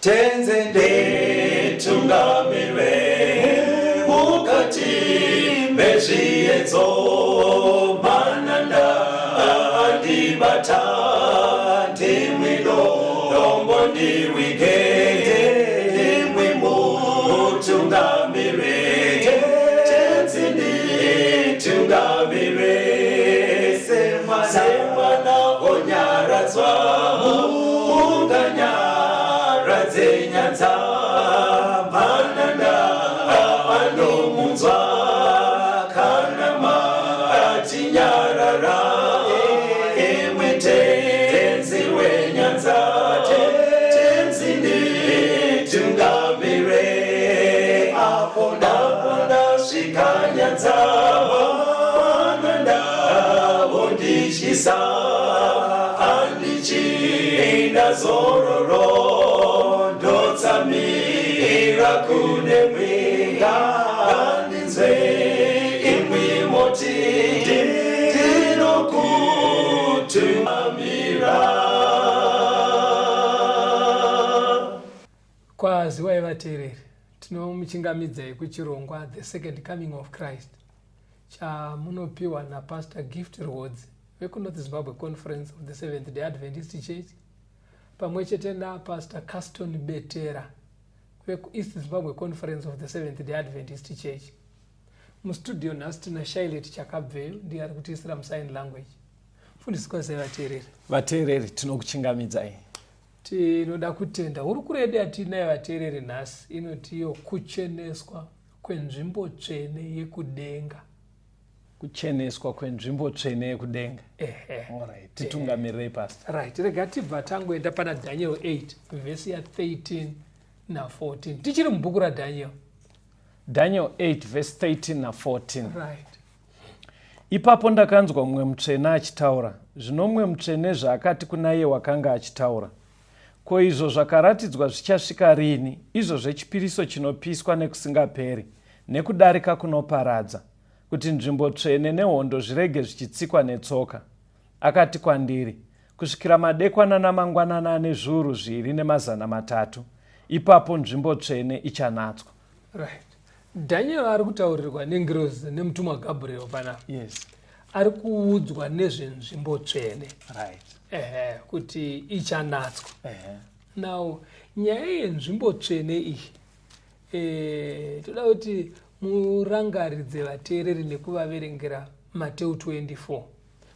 tenzende tungamire mukati mezviedzo mananda andibata ndimwino dombo ndiwike ndimwi mutungamire tenzende tungamire semana onyaradzwa unganyara nyanza mananda anomunzwa kana matinyarara emwete tenzi wenyanza tenzini tungamire apo ndasvika nyanza mananda ondishisa andichienda zororo ndotsamira kune mwinga andinzwe imwi moti ndinokutumamira. Kwaziwai vateereri, tinomuchingamidzai kuchirongwa The Second Coming of Christ chamunopiwa naPastor Gift Rewards vekuNorth Zimbabwe Conference of the Seventh Day Adventist Church pamwe chete naPastor Caston Betera vekuEast Zimbabwe Conference of the Seventh Day Adventist Church. Mustudio nhasi tina Shailet Chakabveyo ndiye ari kutiisira musign language. Fundisi kwazai vateereri. Vateereri tinokuchingamidzai. Tinoda kutenda uri kuredi atinayo vateereri nhasi inotiyo kucheneswa kwenzvimbo tsvene yekudenga. Kucheneswa kwenzvimbo tsvene yekudenga. Alright, titungamirei pastor. Right, rega tibva tangoenda pana Daniel 8 vhesi ya 13 na 14. Tichiri mubhuku raDaniel. Daniel 8 verse 13 na 14. Right. Ipapo ndakanzwa mumwe mutsvene achitaura, zvino mumwe mutsvene zvaakati kuna iye wakanga achitaura. Ko izvo zvakaratidzwa zvichasvika rini, izvo zvechipiriso chinopiswa nekusingaperi, nekudarika kunoparadza, kuti nzvimbo tsvene nehondo zvirege zvichitsikwa netsoka. Akati kwandiri, kusvikira madekwana namangwanana ane zviuru 2,300, ipapo nzvimbo tsvene ichanatswa. Right. Daniel ari kutaurirwa nengirozi nemutumwa Gabriel panapa. Yes. Ari kuudzwa nezvenzvimbo tsvene. Right. Kuti ichanatswa. Now, nyaya yenzvimbo tsvene iyi, toda kuti murangaridze vateereri nekuvaverengera Matthew 24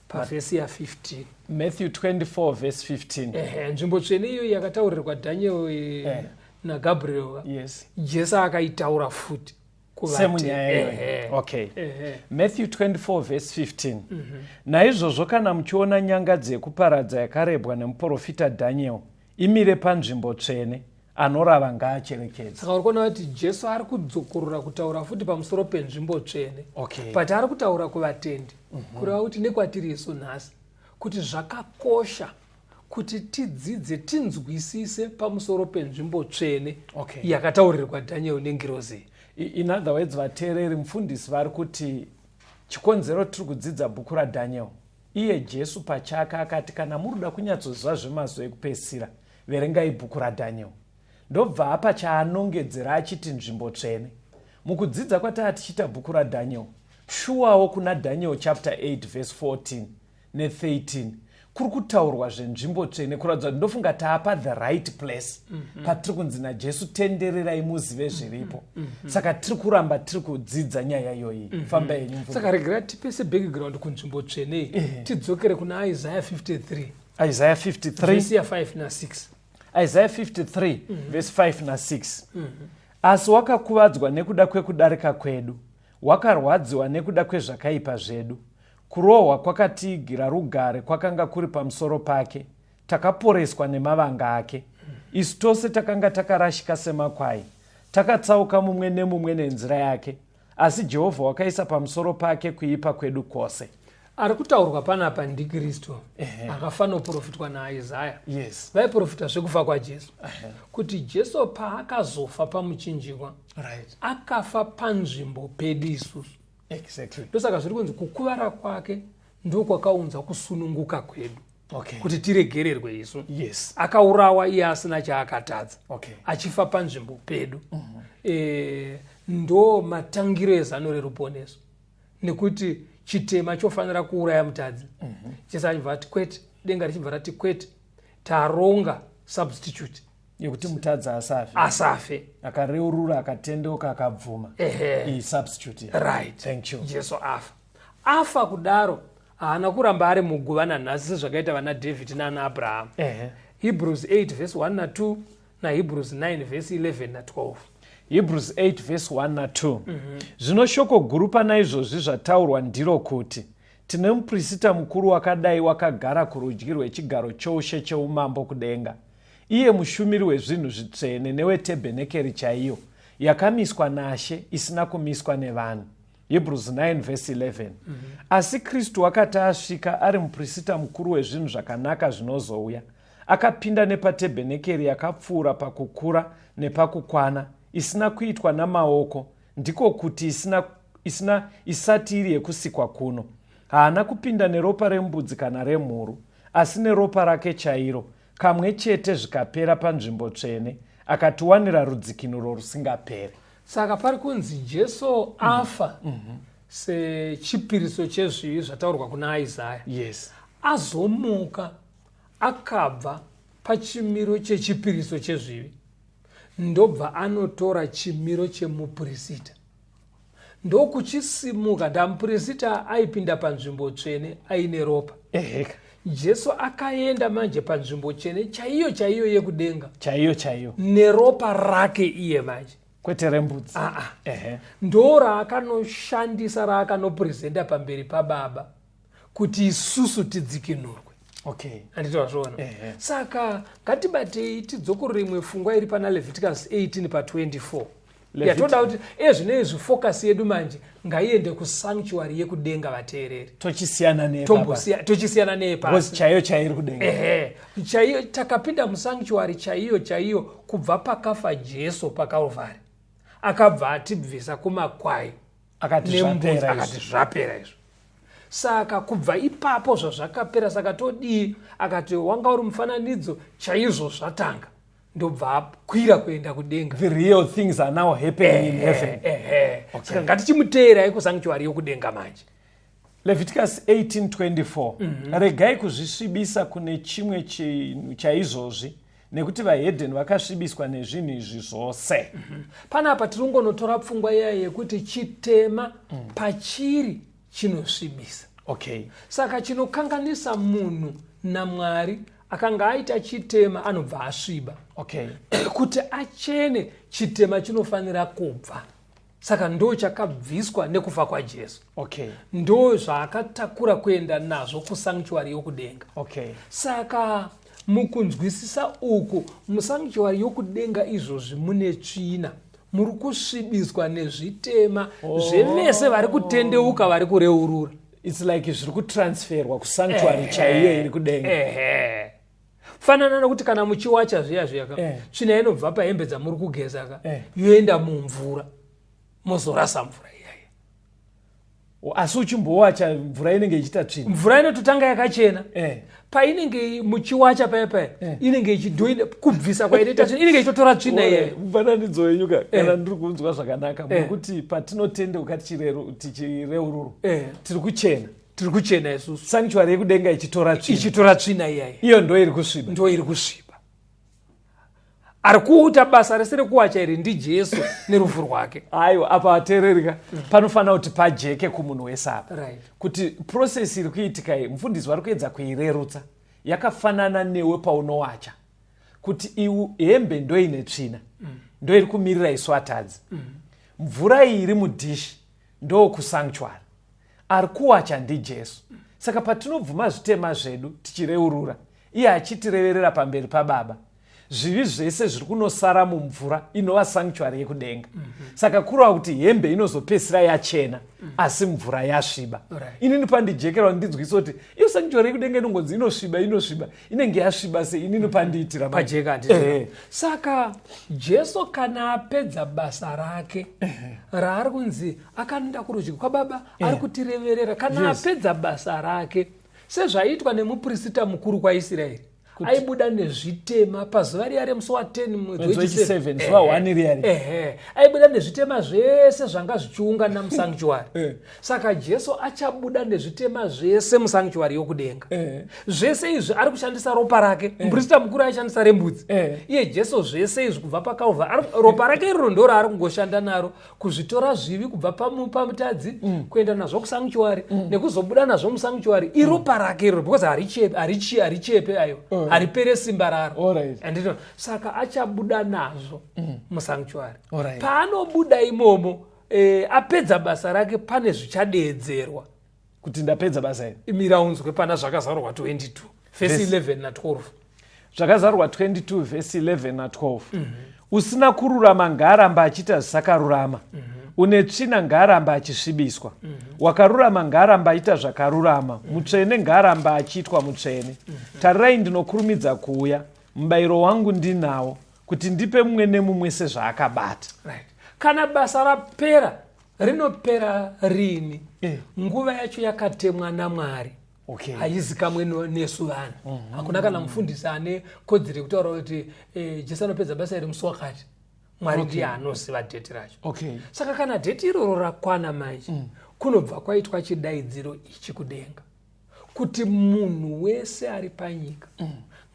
pavhesi ya 15. Matthew 24 verse 15. Nzvimbo tsvene iyo yakataurirwa Daniel naGabriel. Yes. Jesu akaitaura futi. Okay. Matthew 24 verse 15. Naizvozvo kana muchiona nyanga dzekuparadza yakarebwa nemuprofita Daniel imire panzvimbo tsvene, anorava ngaacherekedze. Saka urikuona kuti Jesu ari kudzokorora kutaura futi pamusoro penzvimbo tsvene. Okay. But ari kutaura kuvatendi kureva kuti nekwatiri isu nhasi kuti zvakakosha kuti tidzidze tinzwisise pamusoro penzvimbo tsvene yakataurirwa Daniel nengirozi. In other words, vateereri mufundisi vari kuti chikonzero tiri kudzidza bhuku raDaniel, iye Jesu pachake akati kana muruda kunyatsoziva zvemazuva ekupedzisira verengai bhuku raDaniel. Ndobva apa chaanongedzera achiti nzvimbo tsvene. Mukudzidza kwatati tichita bhuku raDaniel, shuwawo kuna Daniel chapter 8 verse 14 ne13 kuri kutaurwa zvenzvimbo tsvene kuratidza kuti ndofunga taapa the right place patiri kunzi naJesu tendererai muzive zviripo. Saka tiri kuramba tiri kudzidza nyaya iyoyi. Famba yenyu. Saka regera tipese background kunzvimbo tsvene tidzokere kuna Isaiah 53. Isaiah 53 verse ya 5 na 6. Isaiah 53 verse 5 na 6. Asi wakakuvadzwa nekuda kwekudarika kwedu, wakarwadziwa nekuda kwezvakaipa zvedu. Kurohwa kwakatiigira rugare kwakanga kuri pamusoro pake, takaporeswa nemavanga ake. Isu tose takanga takarashika semakwai, takatsauka mumwe nemumwe nenzira yake, asi Jehovha wakaisa pamusoro pake kuipa kwedu kwose. Ari kutaurwa panapa ndiKristu akafanoprofitwa naIsaiah. Yes. Vaiprofita zvekufa kwaJesu. Kuti Jesu paakazofa pamuchinjikwa, akafa panzvimbo pedu isusu. Exactly. Ndosaka zviri kunzi kukuvara kwake ndokwakaunza kusununguka kwedu. kuti tiregererwe isu. Yes. Akaurawa iye asina chaakatadza, achifa panzvimbo pedu. Ndo matangiro ezano reruponeso, nekuti chitema chofanira kuuraya mutadzi. Jesu achibva ati kwete, denga richibva rati kwete, taronga substitute yekuti mutadzi asafe, akareurura, akatendeuka, akabvuma. Iyi substitute. Right. Thank you. Jesu afa kudaro haana kuramba ari muguva nanhasi sezvakaita vana David nana Abraham. Hebrews 8 verse 1 na 2 na Hebrews 9 verse 11 na 12. Hebrews 8 verse 1 na 2. Zvino shoko guru pana izvozvi zvataurwa ndiro kuti tine muprista mukuru wakadai wakagara kurudyi rwechigaro choushe cheumambo kudenga, iye mushumiri wezvinhu zvitsvene newetebhenekeri chaiyo yakamiswa naShe isina kumiswa nevanhu. Hebrews 9 verse 11. Asi Kristu akati asvika ari muprista mukuru wezvinhu zvakanaka zvinozouya, akapinda nepatebhenekeri yakapfuura pakukura nepakukwana, isina kuitwa namaoko, ndiko kuti isati iri yekusikwa kuno. Haana kupinda neropa rembudzi kana remhuru, asi neropa rake chairo, kamwe chete zvikapera panzvimbo tsvene, akatiwanira rudzikinuro rusingaperi. Saka pari kunzi Jesu afa sechipiriso chezvivi zvataurwa kuna Isaya. Yes. Azomuka akabva pachimiro chechipiriso chezvivi, ndobva anotora chimiro chemuprista. Ndokuchisimuka ndamuprista aipinda panzvimbo tsvene aine ropa. Jesu akaenda manje panzvimbo tsvene chaiyo yekudenga, chaiyo neropa rake iye manje, kwete rembudzi. Ndo raakanoshandisa, raakanoprezenda pamberi paBaba kuti isusu tidzikinurwe. Anditi wazviona? Saka ngatibatei tidzokorere imwe pfungwa iri pana Leviticus 18 pa 24. Yatoda kuti ezvinezvi focus yedu manje ngaiende kusanctuary yekudenga vateereri. Tochisiyana nepapa. Tochisiyana nepapa. Because chaiyo iri kudenga. Chaiyo takapinda musanctuary chaiyo kubva pakafa Jesu paKalvari. Akabva atibvisa kumakwai. Akati zvapera izvo. Saka kubva ipapo zvakapera, saka todii, akati wanga uri mufananidzo chaizvo zvatanga, ndobva akwira kuenda kudenga. The real things are now happening in heaven. Saka ngatichimuteerai kusanctuary yokudenga manje. Leviticus 18:24. Regai kuzvisvibisa kune chimwe chinhu chaizvozvi, nekuti vahedheni vakasvibiswa nezvinhu izvi zvose. Panapa tiringonotora pfungwa iya yekuti chitema pachiri chinosvibisa. Saka chinokanganisa munhu naMwari akanga aita chitema anobva asviba. Kuti achene chitema chinofanira kubva. Saka ndo chakabviswa nekufa kwaJesu. Ndo zvaakatakura kuenda nazvo kusanctuary yokudenga. Saka mukunzwisisa uku, musanctuary yokudenga izvozvi mune tsvina, muri kusvibiswa nezvitema zvevese vari kutendeuka, vari kureurura. It's like zviri kutransferwa kusanctuary chaiyo iri kudenga. Fanana nokuti kana muchiwacha zviya tsvina inobva pahembe dzamuri kugeza yoenda mumvura, mozorasa mvura iyaya. Asi uchimbowacha mvura inenge ichita tsvina. Mvura inototanga yakachena. Painenge muchiwacha paya inenge ichidoina kubvisa kwainoita tsvina, inenge ichitotora tsvina iyaya. Mufananidzo wenyuka kana ndiri kunzwa zvakanaka, mukuti patinotendeuka tichireurura tiri kuchena isusu. Sanctuary yekudenga ichitora tsvina iyaya. Iyo ndo iri kusviba. Ari kuuta basa rese rekuwacha iri ndiJesu nerufu rwake. Aiwa, apa vateererika panofanira kuti pajeke kumunhu wese apa. Kuti process iri kuitika iyi, mufundisi vari kuedza kuirerutsa, yakafanana newe paunowacha. Kuti iwe hembe ndo ine tsvina, ndo iri kumirira isu vatadzi. Mvura iyi iri mudhishi ndo kusanctuary. Ari kuwacha ndiJesu. Saka patinobvuma zvitema zvedu tichireurura, iye achitireverera pamberi paBaba, zvivi zvese zviri kunosara mumvura inova sanctuary yekudenga. Saka kureva kuti hembe inozopesira yachena, asi mvura yasviba. Inini pandijekerwa ndinzwisa kuti iyo sanctuary yekudenga inongonzi inosviba, inenge yasviba sei, inini pandiitira pajeka. Saka Jesu kana apedza basa rake raari kunzi akaenda kurudyi kwaBaba, ari kutireverera, kana apedza basa rake, sezvaiitwa nemuprista mukuru kwaIsraeri. Aibuda nezvitema pazuva riya remusi wa10 mwedzi wechiseveni zuva 1 riyari. Aibuda nezvitema zvese zvanga zvichiungana musanctuary. Saka Jesu achabuda nezvitema zvese musanctuary yokudenga. Zvese izvi ari kushandisa ropa rake. Muprista mukuru aishandisa rembudzi. Iye Jesu zvese izvi kubva paKalvari ropa rake iroro ndoro ari kungoshanda naro kuzvitora zvivi kubva pamutadzi kuenda nazvo kusanctuary nekuzobuda nazvo musanctuary. Iropa rake iroro because harichepe ayo. Haripere simba raro. And saka achabuda nazvo musanctuary. Paanobuda imomo apedza basa rake pane zvichadeedzerwa. Kuti ndapedza basa iri. Miraunzwe pana zvakazarurwa 22 verse 11 na 12. Zvakazarurwa 22 verse 11 na 12. Usina kururama ngaaramba achita zvisakarurama. Une tsvina ngaaramba achisvibiswa. Wakarurama ngaaramba aita zvakarurama. Mutsvene ngaaramba achiitwa mutsvene. Tarirai ndinokurumidza kuuya. Mubayiro wangu ndinawo kuti ndipe mumwe nemumwe sezvaakabata. Kana basa rapera rinopera rini? Nguva yacho yakatemwa naMwari. Haizi kamwe nesu vanhu. Hakuna kana mufundisi ane kodzero yekutaura kuti Jesu anopedza basa iri musi wakati. Mwari ndiye anoziva dheti racho. Saka kana dheti iroro rakwana manje kunobva kwaitwa chidaidziro ichi kudenga kuti munhu wese ari panyika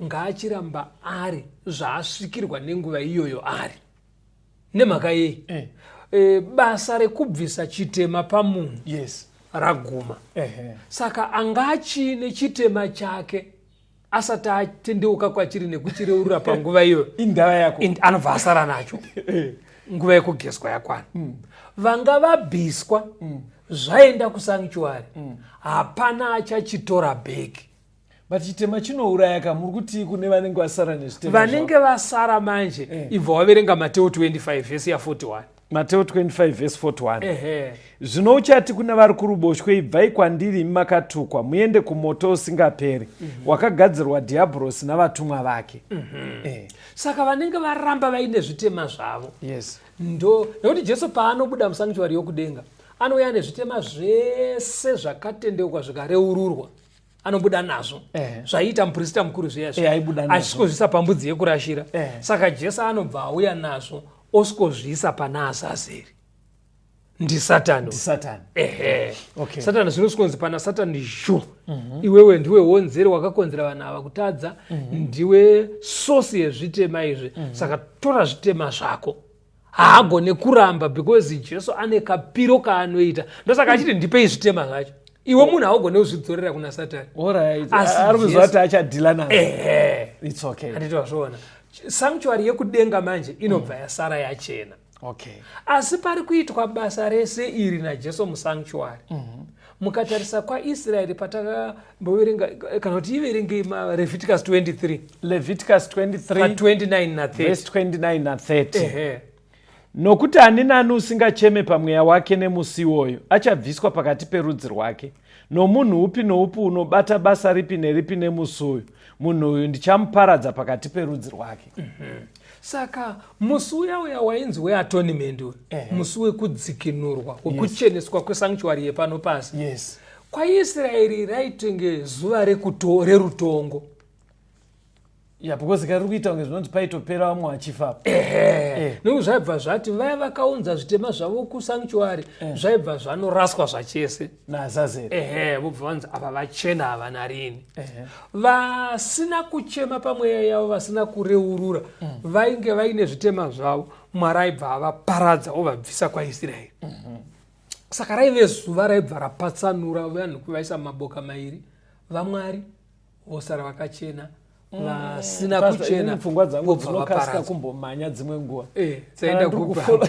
ngaachiramba ari zvaasvikirwa nenguva iyoyo ari. Nemhaka yei? Basa rekubvisa chitema pamunhu raguma. Saka angaachine chitema chake asati atendeuka kwachiri nekuchireurura panguva iyo indava yako anobva asara nacho. Nguva yekugeswa yakwana. Vanga vabviswa zvaenda kusanctuary hapana achachitora bheki. But chitema chinouraya ka muri kuti kune vanenge vasara nezvitema. Vanenge vasara manje ibva waverenga Mateo 25 verse ya 41. Mateo 25 verse 41. Zvino uchati kuna vari kuruboshwe, ibvai kwandiri makatukwa muende kumoto usingaperi wakagadzirwa dhiabhurosi navatumwa vake. Saka vanenge varamba vaine zvitema zvavo. Nekuti Jesu paanobuda musanctuary yokudenga anouya nezvitema zvese zvakatendeuka zvikareururwa. Anobuda nazvo. Zvaiita muprista mukuru zviya asvikozvisa pambudzi yekurashira. Saka Jesu anobva auya nazvo osvikozvisa pana Azazeri. Ndisatani. Satani zvinosvikonzi pana Satani zhu. Iwewe ndiwe wonzeri wakakonzera vanhu ava kutadza. Ndiwe sosi yezvitema izvi. Saka tora zvitema zvako. Haagone kuramba because Jesu ane kapiro kaanoita. Ndosaka achiti ndipei zvitema zvacho. Iwe munhu haugone kuzvidzorera kuna Satani. Ari kuzva kuti achadhila nazo. It's okay. Handitozviona. Sanctuary yekudenga manje inobva yasara yachena. Asi pari kuitwa basa rese iri naJesu musanctuary. Mukatarisa kwaIsraeri patakamboveringa kana kuti iverenge Leviticus 23. Leviticus 23 29 na 30. Verse 29 na 30. Nokuti ani nani usingacheme pamweya wake nemusi iwoyo achabviswa pakati perudzi rwake. Nomunhu upi noupi unobata basa ripi neripi nemusi uyu, munhu uyu ndichamuparadza pakati perudzi rwake. Saka musi uya wainzi weatonement, musi wekudzikinurwa, wekucheneswa kwesanctuary yepano pasi. KwaIsraeri raitenge zuva rerutongo. Because riri kuita kunge zvinonzi paitopera vamwe vachifa. Nokuti zvaibva zvati vaya vakaunza zvitema zvavo kusanctuary zvaibva zvanoraswa zvachese naZazeri. Vobva vanzi apa vachena havana rini. Vasina kuchema pamweya yavo, vasina kureurura, vainge vaine zvitema zvavo, Mwari aibva avaparadza ovabvisa kwaIsraeri. Saka raive zuva raibva rapatsanura vanhu kuvaisa maboka mairi, vaMwari vosara vakachena, vasina kuchena pfungwa dzangu dzinokasika kumbomanya dzimwe nguva. Dzaenda kupa.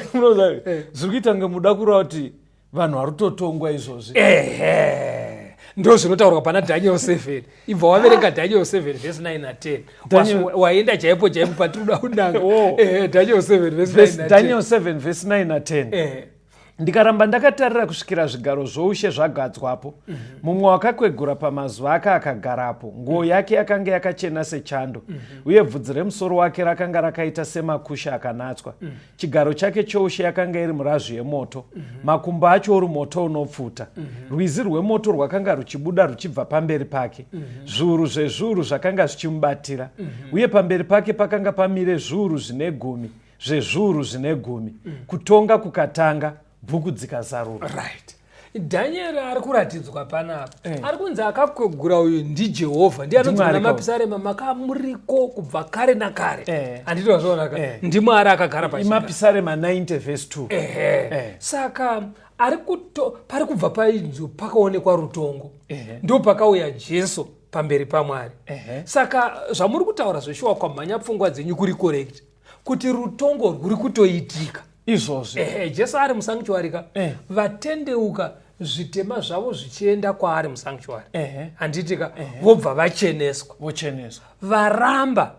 Zviri kuita kunge muda kureva kuti vanhu vari kutotongwa izvozvi. Ndo zvinotaurwa pana Daniel 7. Ibva waverenga Daniel 7 verse 9 na 10. Waenda chaipo patinoda kudanga. Daniel 7 verse 9 na 10. Daniel 7 verse 9 na 10. ndikaramba ndakatarira kusvikira zvigaro zvoushe zvagadzwapo, mumwe wakakwegura pamazuva ake akagarapo. Nguo yake yakanga yakachena sechando, uye bvudzi remusoro wake rakanga rakaita semakusha akanatswa. Chigaro chake choushe yakanga iri murazvi yemoto, makumbo acho uri moto unopfuta. Rwizi rwemoto rwakanga ruchibuda ruchibva pamberi pake, zviuru zvezviuru zvakanga zvichimubatira, uye pamberi pake pakanga pamire zviuru zvine gumi zvezviuru zvine gumi. Kutonga kukatanga, bhuku dzikazarurwa. Right. Daniel ari kuratidzwa panapa. Ari kunzi akakwegura uyu ndiJehovha. Ndiye anonzi namapisarema makamuriko kubva kare nakare. Handiti wazviona ka? Ndimwari akagara pachigaro. Mapisarema 90 verse 2. Saka pari kubva painzvo pakaonekwa rutongo. Ndo pakauya Jesu pamberi paMwari. Saka zvamuri kutaura zveshuwa kwamhanya pfungwa dzenyu kuri correct. Kuti rutongo rwuri kutoitika. Izvozvo. Jesu ari musanctuary ka. Vatendeuka zvitema zvavo zvichienda kwaari musanctuary. Handiti ka vobva vacheneswa. Varamba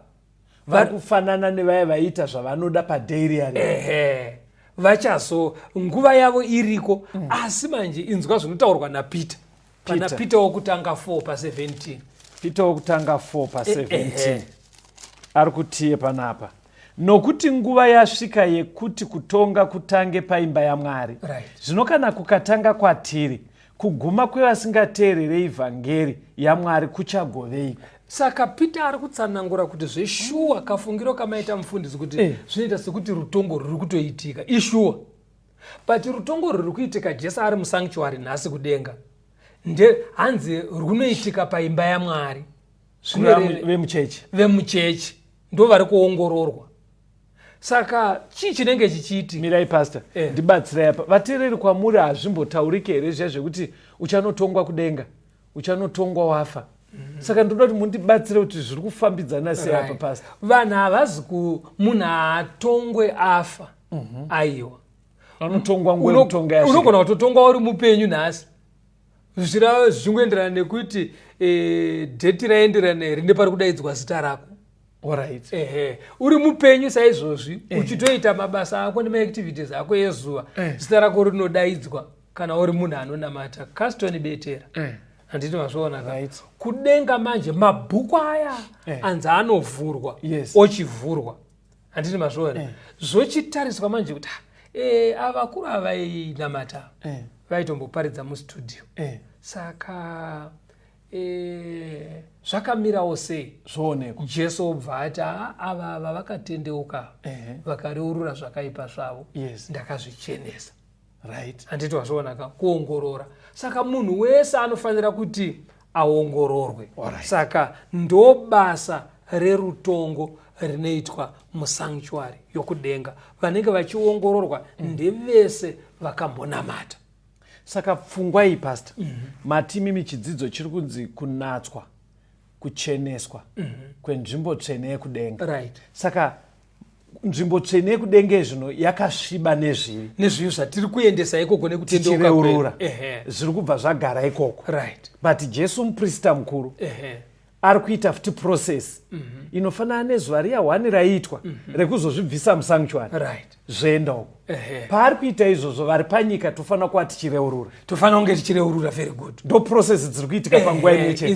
vari kufanana nevaya vaita zvavanoda padaily ari. Vachazo nguva yavo iriko, asi manje inzwa zvinotaurwa naPeter. Pana Peter wokutanga 4 pa17. Peter wokutanga 4 pa17. Ari kutiye panapa. Nokuti nguva yasvika yekuti kutonga kutange paimba yaMwari. Zvino kana kukatanga kwatiri, kuguma kwevasingateererei vhangeri yaMwari kuchagoveiko? Saka Peter ari kutsanangura kuti zveshuwa kafungiro kamaita mufundisi kuti zvinoita sekuti rutongo ruri kutoitika. Ishuwa. But rutongo ruri kuitika Jesu ari musanctuary nhasi kudenga. Hanzi runoitika paimba yaMwari. Vemuchechi. Ndo vari kuongororwa. Saka chii chinenge chichiti? Mirai pastor, ndibatsirai apa. Vateereri kwamuri hazvimbotaurike here zviya zvekuti uchanotongwa kudenga, uchanotongwa wafa. Saka ndoda kuti mundibatsire kuti zviri kufambidzana sei apa pastor. Vanhu havazi munhu atongwe afa. Aiwa. Vanotongwa nguva yekutonga yasvika. Unogona kutotongwa uri mupenyu nhasi. Zvichingoenderana nekuti dheti raenderana here nepari kudaidzwa zita rako. Alright. Uri mupenyu saizvozvi uchitoita mabasa ako nemaactivities ako ezuva, zita rako rinodaidzwa kana uri munhu anonamata. Castoni betera. Handiti mazviona ka? Kudenga manje mabhuku aya anzi anovhurwa, ochivhurwa. Handiti mazviona. Zvochitariswa manje kuti avakuru avainamata vaitomboparidza mustudio. Saka zvakamirawo sei? Zvoonekwa. Jesu obva ati ava vakatendeuka vakareurura zvakaipa zvavo, ndakazvichenesa. Handiti wazviona ka? Kuongorora. Saka munhu wese anofanira kuti aongororwe. Saka ndo basa rerutongo rinoitwa musanctuary yokudenga. Vanenge vachiongororwa ndevese vakambonamata. Saka pfungwa iyi pastor, matimi michidzidzo chiri kunzi kunatswa, kucheneswa kwenzvimbo tsvene yekudenga. Saka nzvimbo tsvene yekudenga zvino yakasviba nezvivi zvatiri kuendesa ikoko nekutendeuka kwedu. Zviri kubva zvagara ikoko. But Jesu muprista mukuru ari kuita futi process inofanana nezuva riya 1 raiitwa rekuzozvibvisa musanctuary. Zvoenda uko. Paari kuita izvozvo vari panyika tofanira kuva tichireurura. Tofanira kunge tichireurura. Very good. Ndo process dziri kuitika panguva imwe chete.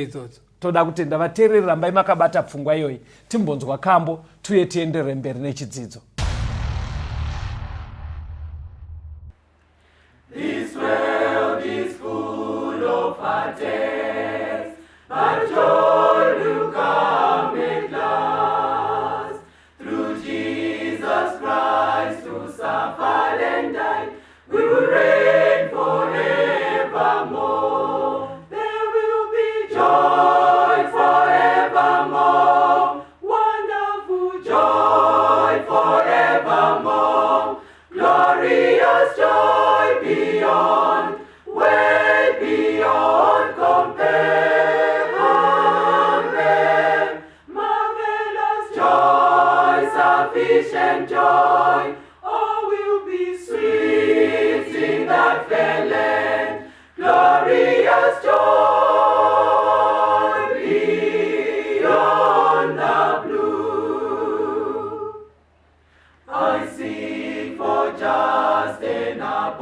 Idzodzo. Toda kutenda vateereri rambai makabata pfungwa iyoyi. Timbonzwa kambo tuye tienderere mberi nechidzidzo. This world is full of heartaches, but joy will come at last. Through Jesus Christ who suffered and died, we will reign forevermore. There will be joy forevermore, wonderful joy forevermore, glorious joy beyond, way beyond compare. Marvelous joy, sufficient joy, all will be sweet in that fair land. Glorious joy beyond the blue. I seek for just an abundant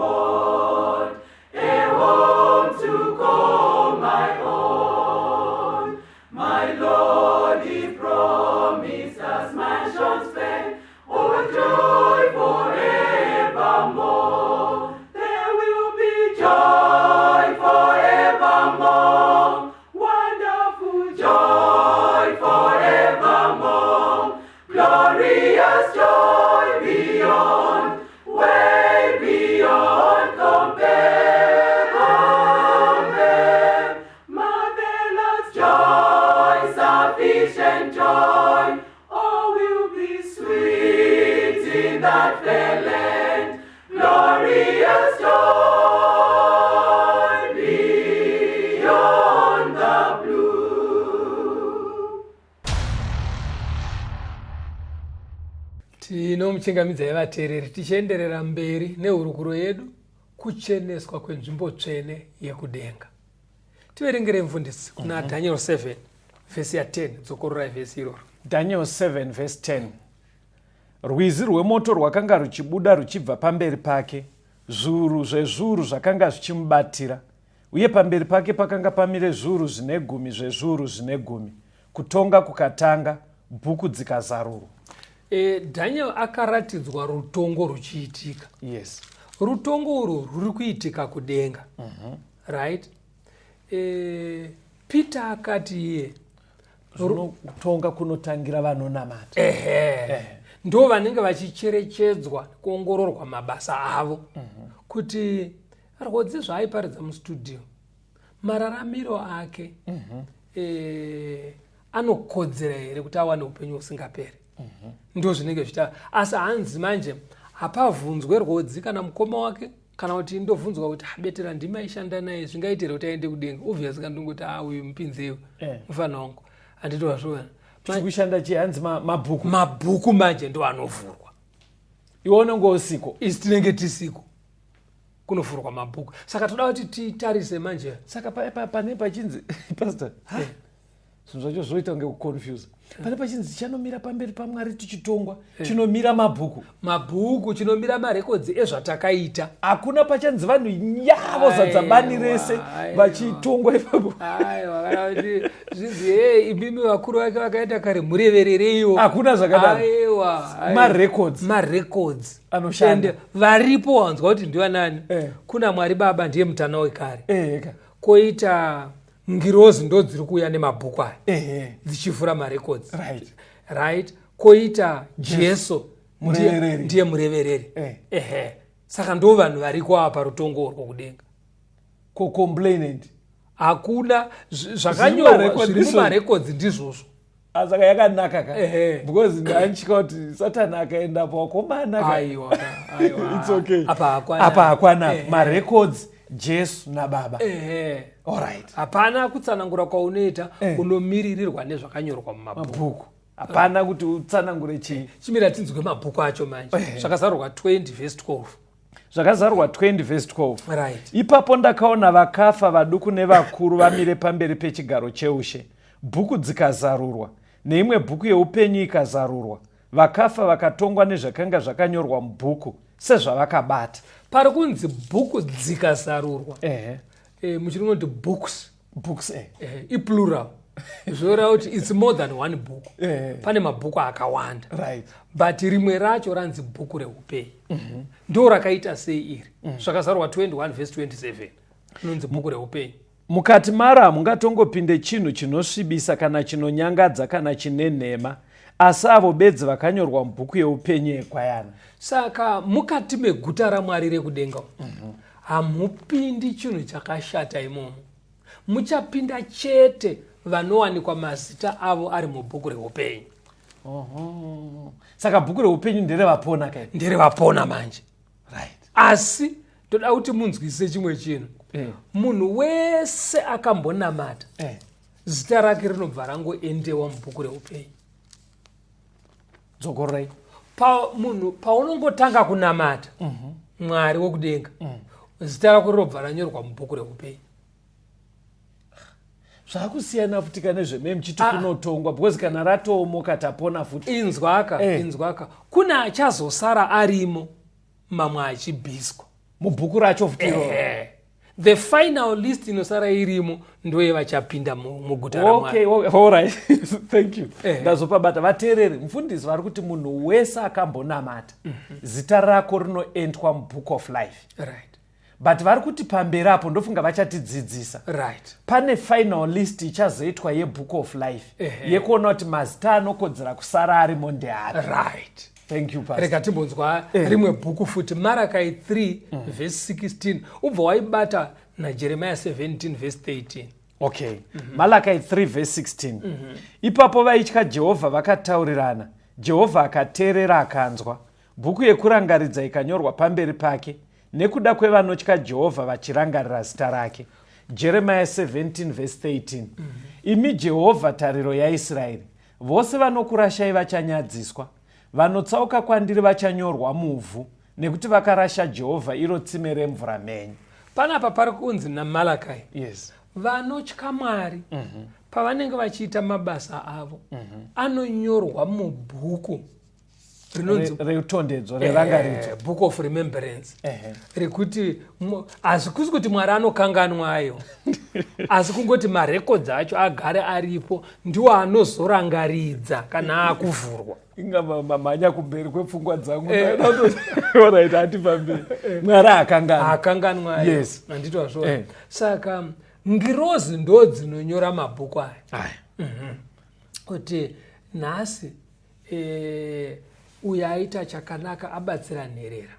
peace and joy. All will be sweet in that fair land. Glorious joy beyond the blue. Tinomuchingamidzai vateereri tichienderera mberi nehurukuro yedu kucheneswa kwenzvimbo tsvene yekudenga. Tiverengere mufundisi kuna Daniel 7 vhesi ya 10 dzokororai vhesi iroro. Daniel 7 verse 10. Rwizi rwemoto rwakanga ruchibuda ruchibva pamberi pake, zviuru zvezviuru zvakanga zvichimubatira, uye pamberi pake pakanga pamire zviuru zvine gumi zvezviuru zvine gumi. Kutonga kukatanga, bhuku dzikazarurwa. Daniel akaratidzwa rutongo ruchiitika. Yes. Rutongo urwu ruri kuitika kudenga. Right? Peter akati iye kutonga kunotangira vanonamata. Ndo vanenge vachicherechedzwa kuongororwa mabasa avo kuti rwodzi zvaaiparidza mustudio mararamiro ake anokodzera here kuti awane upenyu usingaperi. Ndo zvinenge zvita asi hanzi manje hapabvunzwe rwodzi kana mukoma wake kana kuti indobvunzwa kuti habetera ndimaishanda naye zvingaitira kuti aende kudenga. Obviously kandongoti uyu mupinzewo mufana wangu handitowazvona kushanda chii hanzi mabhuku manje ndo anovhurwa. Iwone ngosiko isi tinenge tisiko kunovhurwa mabhuku. Saka toda kuti titarise manje. Saka pane pachinzi pastor zvinhu zvacho zvoita kunge kuconfuse. Pane pachinzi chanomira pamberi paMwari tichitongwa chinomira mabhuku chinomira marekodzi ezvatakaita. Hakuna pachanzi vanhu nyavo zadzabani rese vachitongwa ipapo. Wakana kuti zvinzi imimi vakuru vake vakaita kare mureverereiwo. Hakuna zvakadaro. Marekodzi anoshanda varipo wanzwa kuti ndiwa nani. Kuna Mwari Baba ndiye mutana wekare. Koita ngirozi ndo dziri kuuya nemabhuku aya dzichivhura marekodzi. Right. Koita Jesu ndiye murevereri. Saka ndo vanhu variko apa rutongo urwo kudenga. Complainant hakuna zvakanyorwa zviri mumarekodzi ndizvozvo. Saka yakanaka ka because ndanchika kuti Satani akaenda pawakomanaka. Aiwa. It's okay. Apa hakwana marekodzi Jesu naBaba. Alright. Hapana kutsanangura kwaunoita unomiririrwa nezvakanyorwa mumabhuku. Hapana kuti utsanangure chii. Chimira tinzwe mabhuku acho manje. Zvakazarurwa 20 verse 12. Zvakazarurwa 20 verse 12. Right. Ipapo ndakaona vakafa vaduku nevakuru vamire pamberi pechigaro cheushe. Bhuku dzikazarurwa, neimwe bhuku yeupenyu ikazarurwa. Vakafa vakatongwa nezvakanga zvakanyorwa mubhuku sezvavakabata. Pari kunzi bhuku dzikazarurwa. Muchirungu kuti books. Iplural. Zvoreva kuti it's more than one book. Pane mabhuku akawanda. Right. But rimwe racho ranzi bhuku reupenyu. Ndo rakaita sei iri. Zvakazarurwa 21 verse 27. Rinonzi bhuku reupenyu. Mukati maro hamungatongopinde chinhu chinosvibisa kana chinonyangadza kana chine nhema, asi avo bedzi vakanyorwa mubhuku yeupenyu yekwayana. Saka mukati meguta raMwari rekudenga hamupindi chinhu chakashata imomo. Muchapinda chete vanowanikwa mazita avo ari mubhuku reupenyu. Saka bhuku reupenyu nderevapona kai? Nderevapona manje. Right. Asi toda kuti munzwise chimwe chinhu. Munhu wese akambonamata zita rake rinobva rangoendewa mubhuku reupenyu. Dzokorei. Munhu paunongotanga kunamata Mwari wekudenga zita rako rinobva ranyorwa mubhuku reupenyu. Zvakusiyana futika nezvemei muchiti kunotongwa because kana ratomoka tapona futi. Inzwaka. Kuna achazosara arimo mamwe achibhiswa mubhuku racho futi. The final list inosara irimo ndoye vachapinda muguta raMwari. Okay, all right. Thank you. Ndazopabata vateereri, mufundisi vari kuti munhu wese akambonamata zita rako rinoendwa mubook of life. Right. But vari kuti pamberi apo ndofunga vachatidzidzisa. Right. Pane final list ichazoitwa yebook of life yekuona kuti mazita anokodzera kusara arimo ndeapi. Right. Thank you, Pastor. Reka timbonzwa rimwe bhuku futi Marakai 3 verse 16 ubva waibata naJeremiah 17 verse 13. Okay. Malachi 3 verse 16. Ipapo vaitya Jehovha vakataurirana. Jehovha akateerera akanzwa. Bhuku yekurangaridza ikanyorwa pamberi pake. Nekuda kwevanotya Jehovha vachirangarira zita rake. Jeremiah 17 verse 13. Imi Jehovha, tariro yaIsraeri, vose vanokurashai vachanyadziswa. Vanotsauka kwandiri vachanyorwa muvhu, nekuti vakarasha Jehovha, iro tsime remvura menyu. Panapa pari kunzi naMalakai. Yes. Vanotya Mwari pavanenge vachiita mabasa avo anonyorwa mubhuku reutondedzwa rerangaridzo, book of remembrance, rekuti hazikusi kuti Mwari anokanganwayo asi kungoti marekodzi acho agare aripo, ndiwo anozorangaridza kana akuvhurwa. Inga mamanya kumberi kwepfungwa dzangu right, hatipamberi Mwari akanganwayo. Yes. Handitwa zvona. Saka ngirozi ndo dzinonyora mabhuku aya kuti nhasi uyu aita chakanaka abatsira nherera,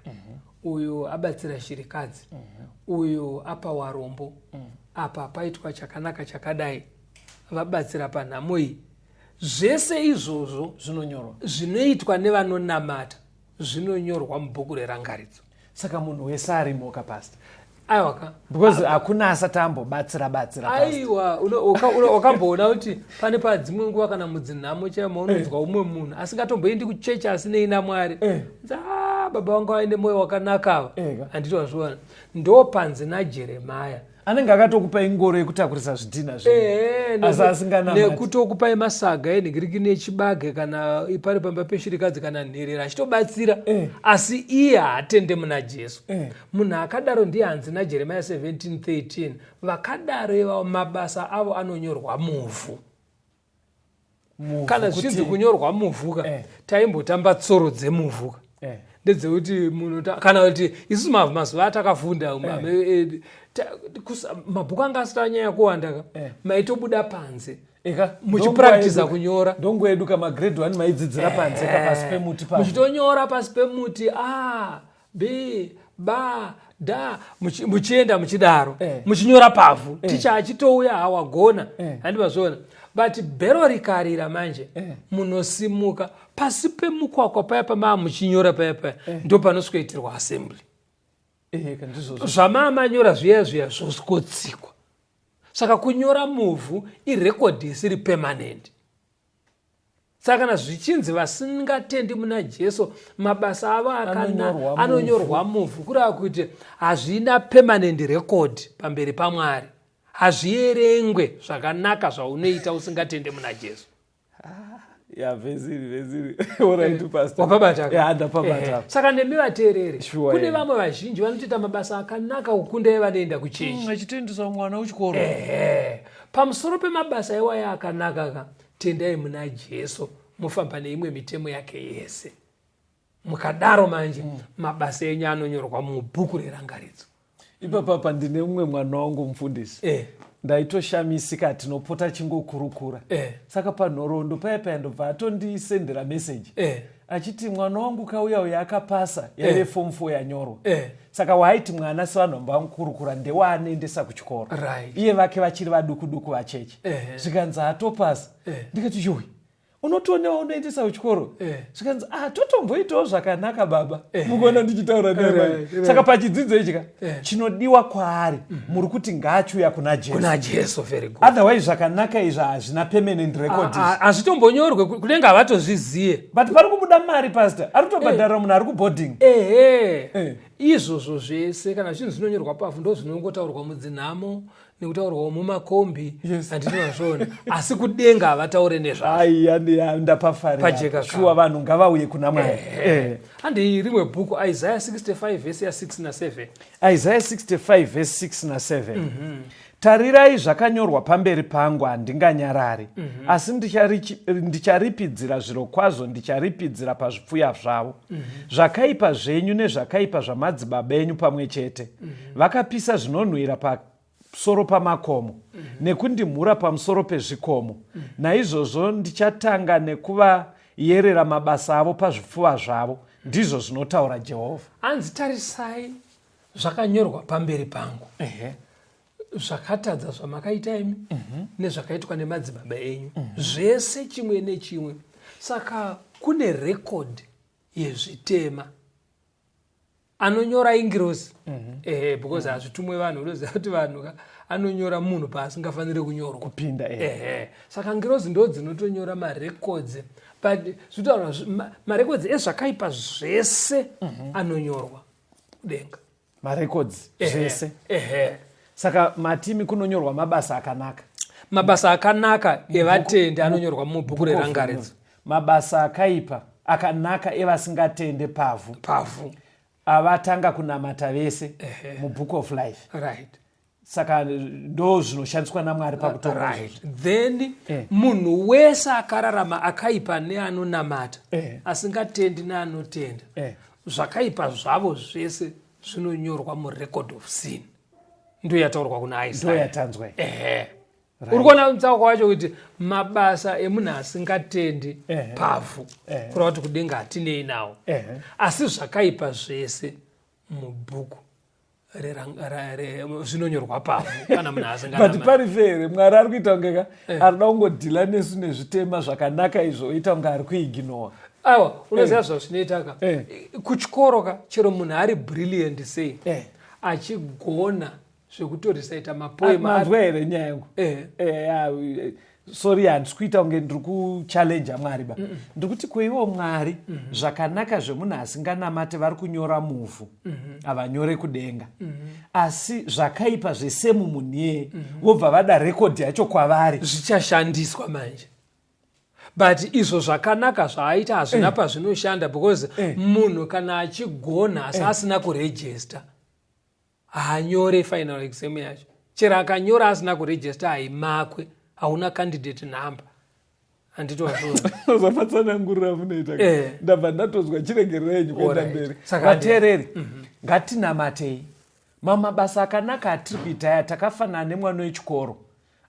uyu abatsira shirikadzi, uyu apa warombo, apa paitwa chakanaka chakadai, vabatsira panhamo iyi. Zvese izvozvo zvinoitwa nevanonamata zvinonyorwa mubhuku rerangaridzo. Saka munhu wese arimoka pastor. Aiwaka. Because hakuna asati ambobatsira pastor. Aiwa, wakamboona kuti pane padzimwe nguva kana mudzinhamo chamaunonzwa umwe munhu asingatomboendi kuchechi asinei naMwari. Baba vangu aine mwoyo wakanaka. Handitwa zvona. Ndo panze naJeremia. Anenge akatokupai ngoro yekutakurisa zvidhina zvinhu. Asi asinganamati. Nekutokupai masaga enhigiriki nechibage kana pari pamba peshirikadzi kana nherera achitobatsira. Asi iye haatende muna Jesu. Munhu akadaro ndiye hanzi naJeremia 17:13. Vakadaro ivavo mabasa avo anonyorwa muvhu. Kana zvichinzi kunyorwa muvhuka, taimbotamba tsoro dzemuvhuka. Ndedzekuti munhu kana kuti isusu mazuva atakafunda mabhuku anga asati anyanya kuwanda maitobuda panze muchipractiza kunyora. Ndongo yedu kamagrade 1 maidzidzira panze pasi pemuti pasi. Muchitonyora pasi pemuti A B ba da muchienda muchidaro muchinyora pavhu. Ticha achitouya hawagona. Handipazvona. But bhero rikarira manje munosimuka pasi pemukwakwa paya pamaa muchinyora paya paya ndo panosweitirwa assembly. Zvamamanyora zviya zvosvotsikwa. Saka kunyora muvhu irekodhi isiri permanent. Saka kana zvichinzi vasingatendi muna Jesu mabasa avo anonyorwa muvhu, kureva kuti hazvina permanent record pamberi paMwari. Hazvierengwe zvakanaka zvaunoita usingatende muna Jesu. Veziri. Alright pastor. Wapabata. Ndapabata. Saka nemi vateereri. Kune vamwe vazhinji vanoita mabasa akanaka kukunda vanoenda kuchechi. Achitendesa mwana uchikoro. Pamusoro pemabasa iwaya akanaka tendai muna Jesu, mufamba neimwe mitemo yake yese. Mukadaro manje mabasa enyu anonyorwa mubhuku rerangaridzo. Ipapa ndine umwe mwana wangu mufundisi. Ndaitoshamisika tinopota chingokurukura. Saka panhoroondo paya ndobva atondisendera message. Achiti mwana wangu kauya uya akapasa yaive form 4 yanyorwa. Saka waiti mwana sevanhu vambamukurukura ndewaanoendesa kuchikoro. Iye vake vachiri vaduku vacheche. Zvikanzi atopasa. Ndikati yoi, unotonewa unoendesa kuchikoro. Zvikanzi totomboitawo zvakanaka baba. Mukona ndichitaura naye. Saka pachidzidzo ichi chinodiwa kwaari muri kuti ngaachiuya kuna Jesu. Kuna Jesu, very good. Otherwise zvakanaka izvi hazvina permanent record. Hazvitombonyorwe kunenge havatozviziye. But pari kubuda mari pastor. Ari kutobhadharira munhu ari kuboarding. Izvozvo zvese kana zvinhu zvinonyorwa pavhu ndo zvinongotaurwa mudzinhamo nekutaurwa mumakombi. Handinazvona. Asi kudenga havataure nezvazvo. Ndapafarira. Shuwa vanhu ngavauye kuna Mwari. Handi rimwe bhuku Isaiah 65 verse 6 na 7. Isaiah 65 verse 6 na 7. Tarirai zvakanyorwa pamberi pangu handinganyarari. Asi ndicharipidzira zviro kwazvo, ndicharipidzira pazvipfuya zvavo. Zvakaipa zvenyu nezvakaipa zvamadzibaba enyu pamwe chete. Vakapisa zvinonhuhwira pamusoro pamakomo nekundimhura pamusoro pezvikomo. Naizvozvo ndichatanga nekuvayerera mabasa avo pazvipfuva zvavo, ndizvo zvinotaura Jehovha. Hanzi tarisai zvakanyorwa pamberi pangu. zvakatadza zvamakaita imi nezvakaitwa nemadzibaba enyu, zvese chimwe nechimwe. Saka kune rekodhi yezvitema anonyora ingirosi because hazvitumwe vanhu. Unoziva kuti vanhu anonyora munhu paasingafaniri kunyorwa kupinda. Saka ngirozi ndo dzinotonyora marekodzi, but zvitaura marekodzi ezvakaipa zvese anonyorwa kudenga, marekodzi zvese. Saka matimi kunonyorwa mabasa akanaka. Mabasa akanaka evatendi anonyorwa mubhuku rerangaridzo. Mabasa akaipa akanaka evasingatende pavhu avatanga kunamata vese mubook of life. Right. Saka ndo zvinoshandiswa naMwari pakutonga. Then munhu wese akararama akaipa neanonamata asingatendi neanotenda, zvakaipa zvavo zvese zvinonyorwa murecord of sin. Ndo yataurwa kuna Isaiah. Ndo yatanzwa. Uri kuona mutsauko wacho kuti mabasa emunhu asingatendi pavhu kureva kuti kudenga hatinei nawo, asi zvakaipa zvese mubhuku zvinonyorwa pavhu kana munhu asinganamata. But pari fere Mwari ari kuita kunge arida kungodhila nesu nezvitema zvakanaka izvo oita kunge ari kuiginowa. Aiwa, unoziva zvazvinoitaka kuchikoro chero munhu ari brilliant sei achigona zvekutorisaita mapoema. Manzwa here nyaya yangu? Sorry, handisi kuita kunge ndiri kuchallenge Mwari ba. Ndiri kuti kweivo Mwari zvakanaka zvemunhu asinganamate vari kunyora muvhu havanyore kudenga, asi zvakaipa zvesemu munye vobva vada rekodhi yacho kwavari zvichashandiswa manje. But izvo zvakanaka zvaaita hazvina pazvinoshanda, because munhu kana achigona asi asina kurejista haanyore final exam yacho. Chero akanyora asina kurejista haimakwe, hauna candidate number. Zvafatsanangurira munoita. Ndabva ndatozwa chiregerero yenyu kuenda mberi. Vateereri, ngatinamatei. Mabasa akanaka atiri kuita takafanana nemwana wechikoro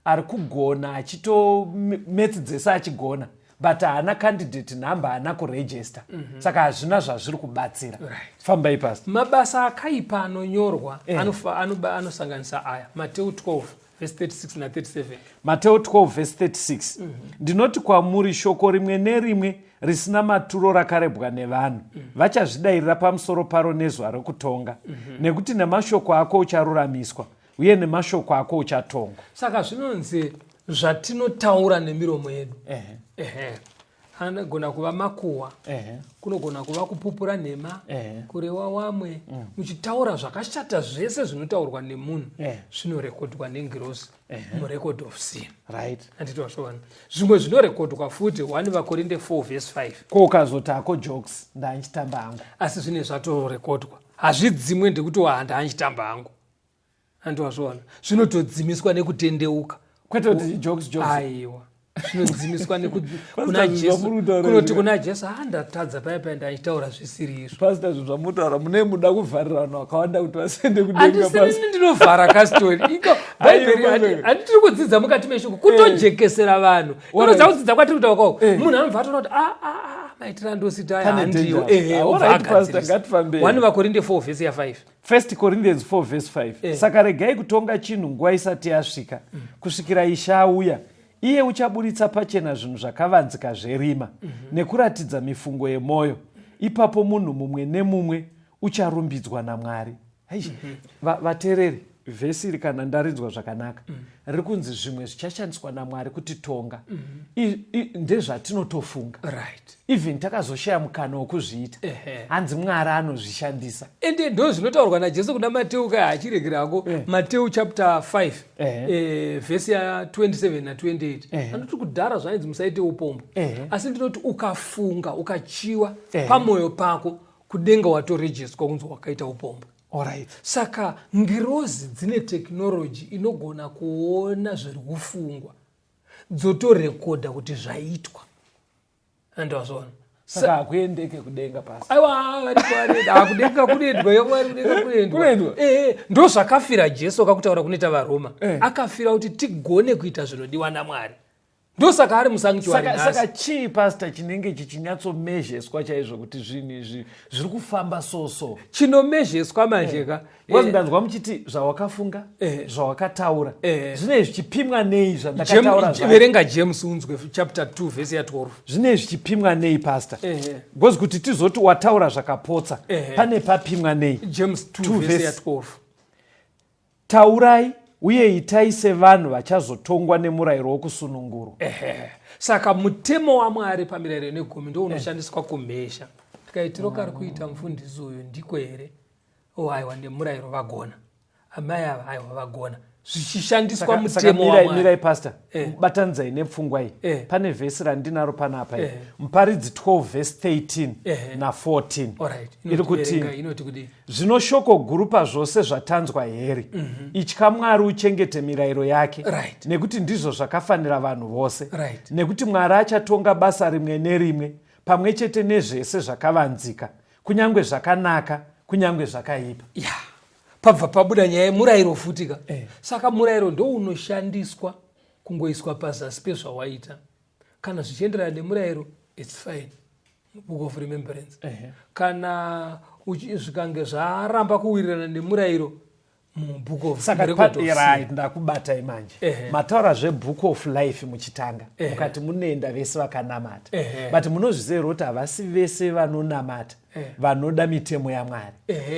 ari kugona achitometsidzesa achigona, but haana candidate number, haana kurejista. Saka hazvina zvazviri kubatsira. Fambai pasi. Mabasa akaipa anonyorwa anosanganisa aya Mateo 12 verse 36 na 37. Mateo 12 verse 36. Ndinoti kwamuri shoko rimwe nerimwe risina maturo rakarebwa nevanhu vachazvidayirira pamusoro paro nezuva rokutonga, nekuti nemashoko ako ucharuramiswa uye nemashoko ako uchatongwa. Saka zvinonzi zvatinotaura nemiromo yedu anogona kuva makuhwa, kunogona kuva kupupura nhema, kureva vamwe, muchitaura zvakashata zvese zvinotaurwa nemunhu zvinorekodwa nengirosi murecord of sin. Right. Anditozvona zvimwe zvinorekodwa futi 1 Vakorinde 4 verse 5. Ko ukazotako jokes ndanchitamba hangu, asi zvine zvatorekodwa hazvidzimwe ndekuti handanchitamba hangu. Anditozvona zvinotodzimiswa nekutendeuka, kwete kuti jokes. Aiwa, zvinodzimiswa kuna Jesu. Kunoti kuna Jesu ndatadza paya ndachitaura zvisiri izvo. Pastor, zvinhu zvamutaura mune muda kuvharira vanhu vakawanda kuti vasende kudenga. Handisi ndinovhara kastori iko Bhaibheri handitiri kudzidza mukati meshoko kutojekesera vanhu. Unoziva kudzidza kwatiri kuita ukoko munhu anobva atoona kuti maitira ndosita aya handiyo. Ngatifambei. 1 Vakorinde 4 verse 5. 1 Corinthians 4 verse 5. Saka regai kutonga chinhu nguva isati yasvika, kusvikira Ishe auya. Iye uchaburitsa pachena zvinhu zvakavanzika zverima nekuratidza mifungo yemwoyo. Ipapo munhu mumwe nemumwe ucharumbidzwa naMwari. Vateereri, vhesi iri kana ndarinzwa zvakanaka riri kunzi zvimwe zvichashandiswa naMwari kuti tonga ndezvatinotofunga. Right. Even takazoshaya mukana wokuzviita, hanzi Mwari anozvishandisa. Ende ndo zvinotaurwa naJesu kuna Mateo kaya achiregerako Mateo chapter 5 verse ya 27 na 28. Anoti kudhara zvainzi musaite upombo, asi ndinoti ukafunga ukachiwa pamwoyo pako kudenga watorejestwa kunzi wakaita upombo. Alright. Saka ngirozi dzine technology inogona kuona zviri kufungwa dzotorekodha kuti zvaitwa. Andazvona. Saka akuendeke kudenga pasi. Aiwa, kudenga kunoendwa. Ndo zvakafira Jesu kakutaura kunoita vaRoma. Akafira kuti tigone kuita zvinodiwa naMwari. ndosaka ari musanctuary saka chii pastor chinenge chichinyatsomezheswa chaizvo kuti zvinhu izvi zviri kufamba so chinomezheswa manjeka ndanzwa muchiti zvawakafunga zvawakataura zvine zvichipimwa nei zvandakataura verenga James unzwe chapter 2 verse 12 zvine zvichipimwa nei pastor because kuti tizoti wataura zvakapotsa pane papimwa nei James 2 verse 12 taurai uye itai sevanhu vachazotongwa nemurayiro wokusunungurwa. Saka mutemo waMwari pamirayiro negumi ndio unoshandiswa kumhesha. Tikaitiro kari kuita mufundisi uyu ndiko here aiwa nemurayiro vagona. Amai ava aiwa vagona. Zvichishandiswa mutemo waMwari. Mirai pastor. Batanzai nepfungwa iyi. Pane vhesi randinaro panapa. Muparidzi 12 verse 13 na 14. Alright. Iri kuti zvino shoko guru pazvose zvatanzwa here. Itya Mwari uchengete mirayiro yake. Nekuti ndizvo zvakafanira vanhu vose. Nekuti Mwari achatonga basa rimwe nerimwe pamwe chete nezvese zvakavanzika. Kunyange zvakanaka, kunyange zvakaipa. Pabva pabuda nyaya yemurayiro futika. Saka murayiro ndo unoshandiswa kungoiswa pazasi pezvawaita. Kana zvichienderana nemurayiro, it's fine. Book of Remembrance. Kana zvikange zvaramba kuwirirana nemurayiro, Book of Record of Sin. Ndakubata imanje. Mataura zveBook of Life muchitanga. Mukati munoenda vese vakanamata. But munozviziva kuti havasi vese vanonamata. Vanoda mitemo yaMwari.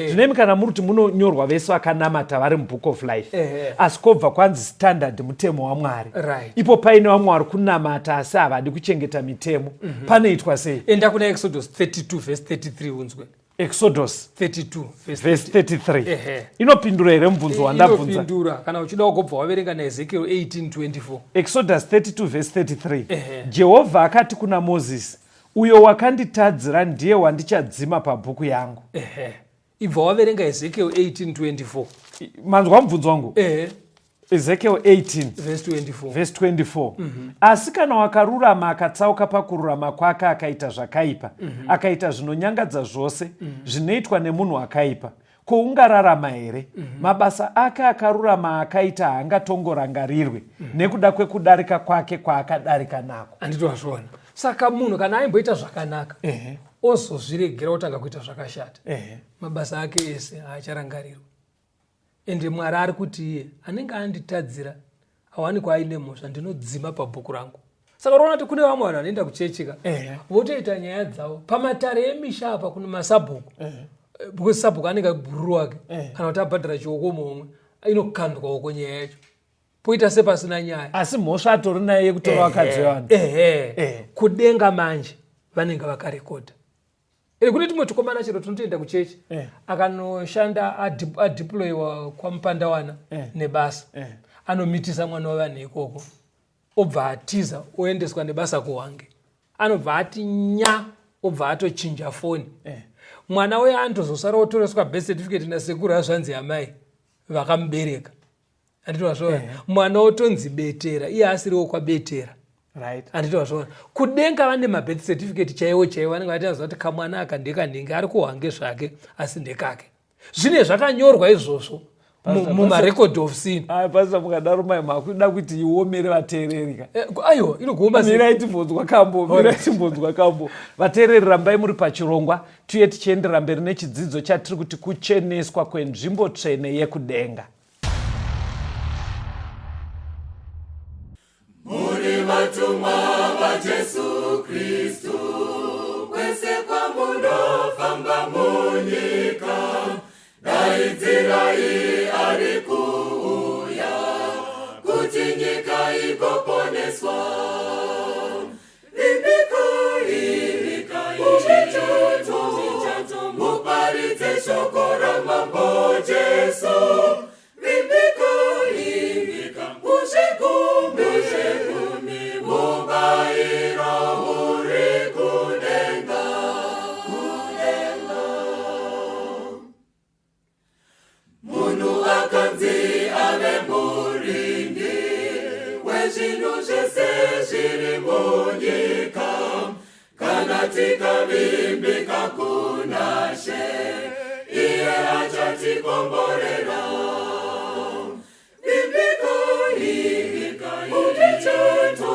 Zvinemi kana muri kuti munonyorwa vese vakanamata vari muBook of Life. Asi kobva kwanzi standard mutemo waMwari. Ipo paine vamwe vari kunamata asi havadi kuchengeta mitemo. Panoitwa sei? Enda kuna Exodus 32 verse 33 unzwe. Exodus 32 verse 33. Inopindura here mubvunzo wandabvunza. Inopindura kana uchida kubva waverenga naEzekiel 18:24. Exodus 32 verse 33. Jehovha akati kuna Moses, uyo wakanditadzira ndiye wandichadzima pabhuku yangu. Ibva waverenga Ezekiel 18:24. Manzwa mubvunzo wangu? Ezekiel 18 verse 24. Asi kana wakarurama akatsauka pakururama kwake akaita zvakaipa, akaita zvinonyangadza zvose zvinoitwa nemunhu akaipa, ko ungararama here? Mabasa ake akarurama akaita haangatongorangarirwe nekuda kwekudarika kwake kwaakadarika nako. Anditozvona. Saka munhu kana aimboita zvakanaka, ozozviregera kutanga kuita zvakashata, mabasa ake ese haacharangarirwe. Ende Mwari ari kuti iye anenge anditadzira awanikwa aine mhosva ndinodzima pabhuku rangu. Saka unoona kuti kune vamwe vanhu vanoenda kuchechika votoita nyaya dzavo pamatare emisha apa kune masabhuku. Because sabhuku anenge bhururu wake kana kuti abhadhara chioko momwe inokandwa uko nyaya yacho. Poita sepasina nyaya. Asi mhosva atori naye yekutora vakadzi vanhu. Kudenga manje vanenge vakarekodha. Kune tumwe tukomana chero tunotoenda kuchechi akanoshanda adeployiwa kwamupandawana nebasa, anomitisa mwana wavanhu ikoko, obva atiza oendeswa nebasa kuhwange, anobva ati nya, obva atochinja foni. Mwana uya anotozosara otoreswa birth certificate nasekuru azvanzi amai vakamubereka. Anditozvona. Mwana otonzi Betera, iye asiriwo kwaBetera. Anditozvona. Kudenga vane mabirth certificate chaiwo vanenge vatiazva kuti kamwana aka ndekandinge ari kuhwange zvake asi ndekake. Zvine zvakanyorwa izvozvo mumarecord of sin. Pasa mukadaro mai makuda kuti iomere vateereri. Aiwa inogomba mirai timbonzwa kambo. Vateereri rambai muri pachirongwa tuye tichiendera mberi nechidzidzo chatiri kuti kucheneswa kwenzvimbo tsvene yekudenga. Muri vatumwa vaJesu Kristu, kwese kwamunofamba munyika, daidzirai ari kuuya, kuti nyika igoponeswa. Vimbikai muchitutu, muparidze shoko ramambo Jesu. Vimbikai muchigumi, mubairo uri kudenga. Munhu akanzi ave murindi wezvinhu zvese zviri munyika, kana tikavimbika kuna She, iye achatikomborera. Vimbikai muchitutu,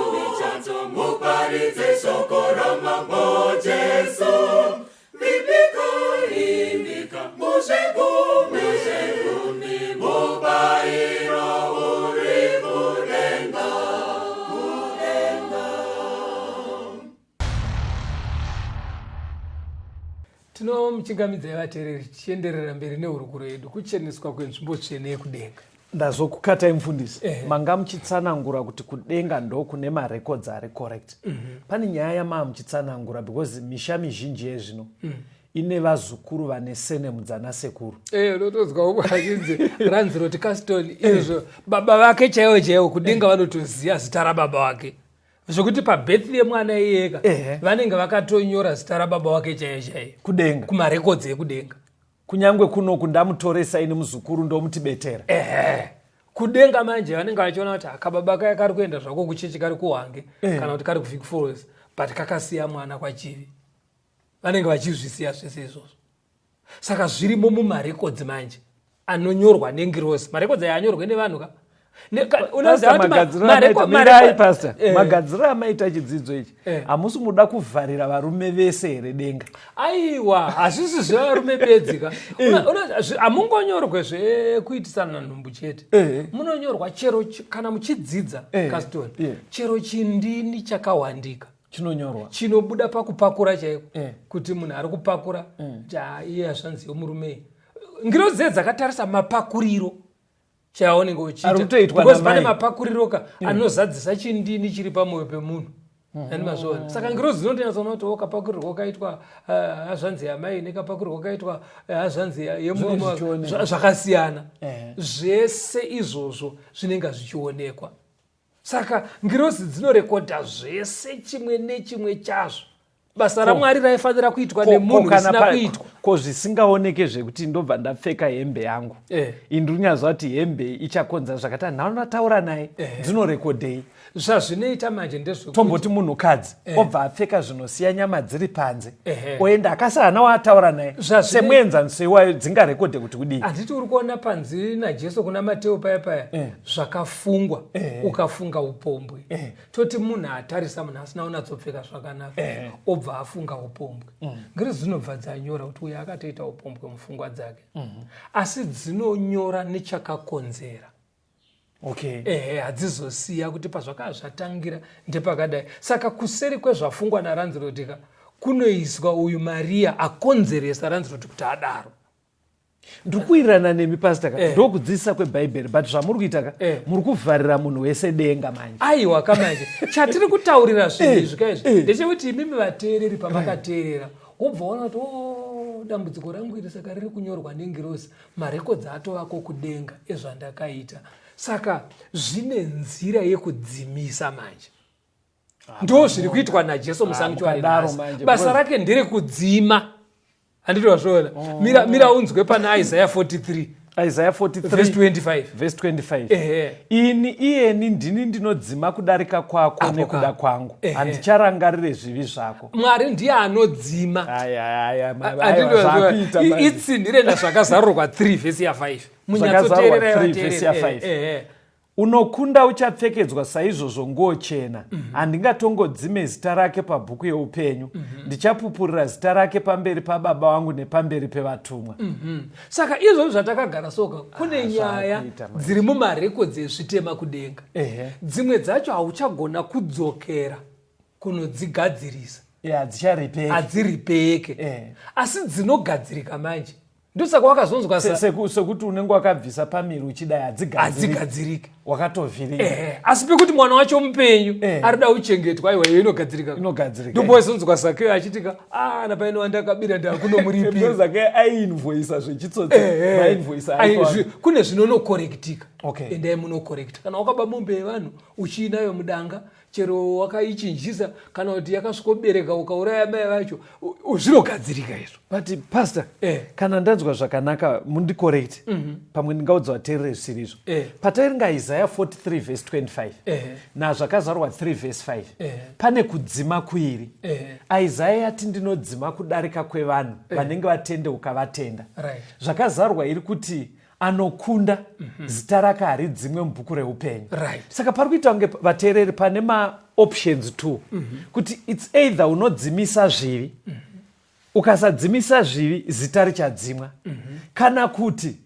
muparidze shoko ramambo Jesu. Vipika imbika muzvigumi mubairo uri kudenga. Tinomuchingamidzai vateereri tichienderera mberi nehurukuro yedu kucheneswa kwenzvimbo tsvene yekudenga. Ndazokukatai mufundisi. Manga muchitsanangura kuti kudenga ndo kune marecords ari correct. Pane nyaya yamaa muchitsanangura because misha mizhinji yezvino ine vazukuru vane sene mudzana sekuru. Unotozwa uchinzi ranzi roti Castoni izvo baba vake chaiwo kudenga vanotoziya zita rababa wake. Zvokuti pabirthday yemwana iyeka vanenge vakatonyora zita rababa wake chaiwo kudenga kumarecords ekudenga. Kunyangwe kunoku ndamutoresa ini muzukuru ndomutibetera. Kudenga manje vanenge vachiona kuti akababa kaya kari kuenda zvako kuchechi kari kuwange kana kuti kari kuvic falls but kakasiya mwana kwachivi. Vanenge vachizvisiya zvese izvozvo. Saka zvirimo mumarecords manje anonyorwa nengirosi. Marecords aya anyorwa nevanhu ka magadziro amaita chidzidzo ichi hamusi muda kuvharira varume vese here denga. Aiwa, hazvisi zvevarume bedzika. Hamungonyorwe zvekuitisana nhumbu chete. Munonyorwa chero kana muchidzidza Castoni. Chero chindini chakawandika chinonyorwa chinobuda pakupakura chaiko kuti munhu ari kupakura iye hazvanziwo murume. Ngiro dzedzi dzakatarisa mapakuriro chaonenge uchiita because pane mapakuriro anozadzisa chindini chiri pamwoyo pemunhu. Mazvona saka ngiro dzinotonyatsoona kuti kapakurirwa kaitwa hazvanzi yamai nekapakurirwa kaitwa hazvanzi yemurume zvakasiyana. Zvese izvozvo zvinenge zvichionekwa. Saka ngirozi dzinorekodha zvese chimwe nechimwe chazvo. Basa raMwari raifanira kuitwa nemunhu risina kuitwa. Ko zvisingaoneke zvekuti ndobva ndapfeka hembe yangu indiri kunyazva kuti hembe ichakonza zvakati nhanotaura naye dzinorekodhei. Zvazvinoita manje ndezvekuti tomboti munhukadzi obva apfeka zvinosiya nyama dziri panze oenda akasana waataura naye semuenzaniso iwayo dzingarekodhe kuti kudii. Handiti uri kuona panzi naJesu kuna Mateo paya zvakafungwa ukafunga upombwe. Toti munhu atarisa munhu asina unatsopfeka zvakanaka obva afunga upombwe. Ngiri dzinobva dzanyora kuti uyu akatoita upombwe mufungwa dzake. Asi dzinonyora nechakakonzera. Hadzizosiya kuti pazvakanga zvatangira ndepakadai. Saka kuseri kwezvafungwa naranzirotika kunoiswa uyu Maria akonzeresa ranziroti kuti adaro. Ndikuwirirana nemi pastor ndokudzidzisa kwebhaibheri but zvamuri kuita muri kuvharira munhu wese denga manje. Aiwa kamanje chatiri kutaurira zvinhu izvi kaizvi ndechekuti imimi vateereri pamakateerera wobva waona kuti dambudziko rangu iri saka riri kunyorwa nengirosi marekodzi atovako kudenga ezvandakaita. Saka zvine nzira yekudzimisa manje. Ndo zviri kuitwa naJesu musanctuary. Basa rake ndere kudzima. Handiti wazvoona. Mira unzwe pana Isaiah 43 verse 25. Iyeni ndini ndinodzima kudarika kwako nekuda kwangu. Handicharangarire zvivi zvako. Mwari ndiye anodzima. Itsindire nazvakazarurwa 3 verse 5. Munyatsoteerera 3 verse 5. Unokunda uchapfekedzwa saizvozvo nguo chena. Handingatongodzime zita rake pabhuku yeupenyu. Ndichapupurira zita rake pamberi pababa wangu nepamberi pevatumwa. Saka izvo zvatakagara soka kune nyaya dziri mumarekodzi ezvitema kudenga. Dzimwe dzacho hauchagona kudzokera kunodzigadzirisa. Hadziripeke. Asi dzinogadzirika manje. Ndosaka wakazonzwa sekuti unenge wakabvisa pamiri uchidai hadzigadzirike wakatovhirika. Asi pekuti mwana wacho mupenyu arida uchengetwa aiwa iyo inogadzirika. Ndombozonzwa Zakeo achitika napaino wandakabira ndakunomuripira. Zakeo ainvoisa zvechitsotsi mainvoisa. Kune zvinonokorektika. Endai munokorekta. Kana wakaba mombe yevanhu uchiinayo mudanga chero wakaichinjisa kana kuti yakasvikobereka ukauraya mai vacho zvinogadzirika izvo. But pastor kana ndanzwa zvakanaka mundicorrect pamwe ndingaudza vateereri zvisiri izvo. Patairinga Isaiah 43 verse 25 nazvakazarwa 3 verse 5 pane kudzima kuiri. Isaiah yati ndinodzima kudarika kwevanhu vanenge vatendeuka vatenda. Zvakazarwa iri kuti anokunda zita rake haridzimwe mubhuku reupenyu. Right. Saka pari kuita kunge vateereri pane maoptions 2 kuti its either unodzimisa zvivi, ukasadzimisa zvivi zita richadzimwa, kana kuti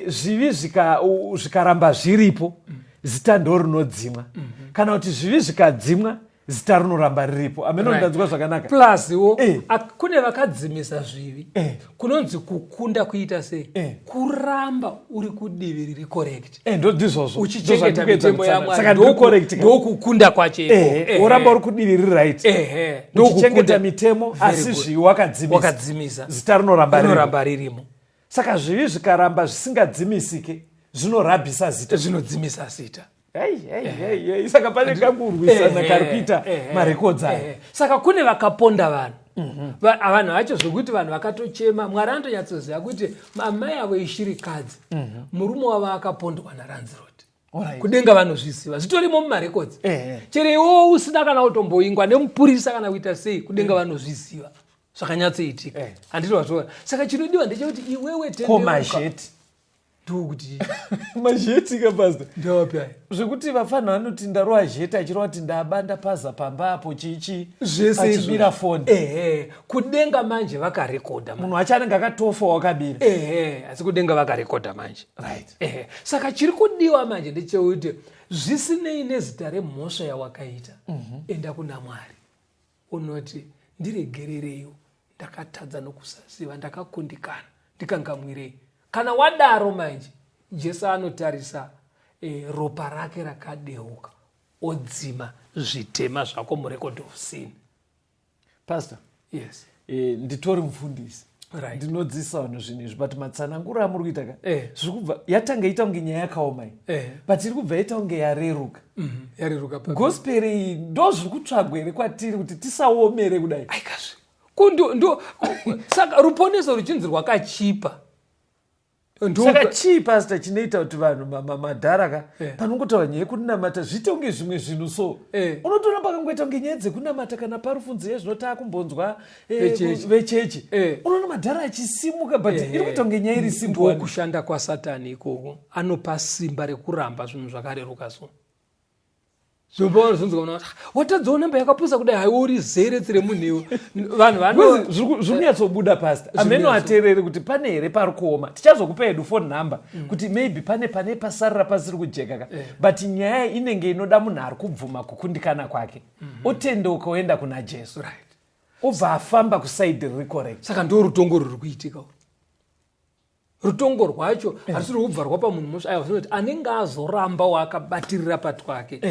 zvivi zvikaramba zviripo zita ndo rinodzimwa, kana kuti zvivi zvikadzimwa zita rinoramba riripo. Amenondanzwa zvakanaka. Pluswo kune vakadzimisa zvivi kunonzi kukunda kuita sei? Kuramba uri kudivi riri correct. Ndizvozvo uchichengeta mitemo saka ndiri correct. Ndokukunda kwacho. Uramba uri kudivi riri right. Uchichengeta mitemo asi zvivi wakadzimisa. Zita rinoramba ririmo. Saka zvivi zvikaramba zvisingadzimisike zvinorabhisa zita. Zvinodzimisa zita. Saka pane kangurwisana kari kuita marekodzi aya. Saka kune vakaponda vanhu. Vanhu vacho zvokuti vanhu vakatochema. Mwari anotonyatsoziva kuti amai avo ishirikadzi, murume wavo akapondwa naRanziroti. Kudenga vanozviziva zvitorimo mumarekodzi. Chero iwo usina kana kutomboingwa nemupurisa kana kuita sei, kudenga vanozviziva zvakanyatsoitika. Handiti wazvoona. Saka chinodiwa ndechekuti iwewe tendeuka ndokuti mazheti kapasta ndopi aya zvekuti vafana vanoti ndarova zheti achirova kuti ndabanda paza pamba apo chichi zvese achibira foni. Kudenga manje vakarekodha munhu wacho anenge akatofa wakabira. Asi kudenga vakarekodha manje. Right. Saka chiri kudiwa manje ndechekuti zvisinei nezita remhosva yawakaita, enda kuna Mwari unoti ndiregerereyo, ndakatadza nokusaziva, ndakakundikana, ndikangamwirei. Kana wadaro manje Jesu anotarisa ropa rake rakadeuka, odzima zvitema zvako murecord of sin. Pastor, yes, nditori mufundisi. Right. Ndinodzidzisa vanhu zvinhu izvi but matsanangura amuri kuita ka zviri kubva yatanga ita kunge nyaya yakaoma iyi but iri kubva ita kunge yareruka. Yareruka pa gospel iyi ndo zviri kutsvagwa here kwatiri kuti tisaomere kudai. Aikazve saka ruponeso ruchinzi rwakachipa. Saka chii pastor chinoita kuti vanhu madharaka panongotaura nyaya yekunamata zviite kunge zvimwe zvinhu so unotoona pakangoita kunge nyaya dzekunamata kana parufunzi yezvinota kumbonzwa vechechi unoona madhara achisimuka but iri kuita kunge nyaya iri simple. Kushanda kwaSatani ikoko anopa simba rekuramba zvinhu zvakareruka so. Zvobaona zvonzwa watadzawo namba yakapusa kudai haiuri zeretse remunhuwo. Vanhu zviri kunyatsobuda pastor. Ameno ateerere kuti pane here pari kuoma. Tichazokupa hedu phone number kuti maybe pane pasarira pasiri kujeka ka. But nyaya inenge inoda munhu ari kubvuma kukundikana kwake. Otendeuka oenda kuna Jesu. Right. Obva afamba kusaidi riri correct. Saka ndo rutongo ruri kuitika. Rutongo rwacho harisiri kubva rwapa munhu musha ayo zvinoti anenge azoramba wakabatirira patwake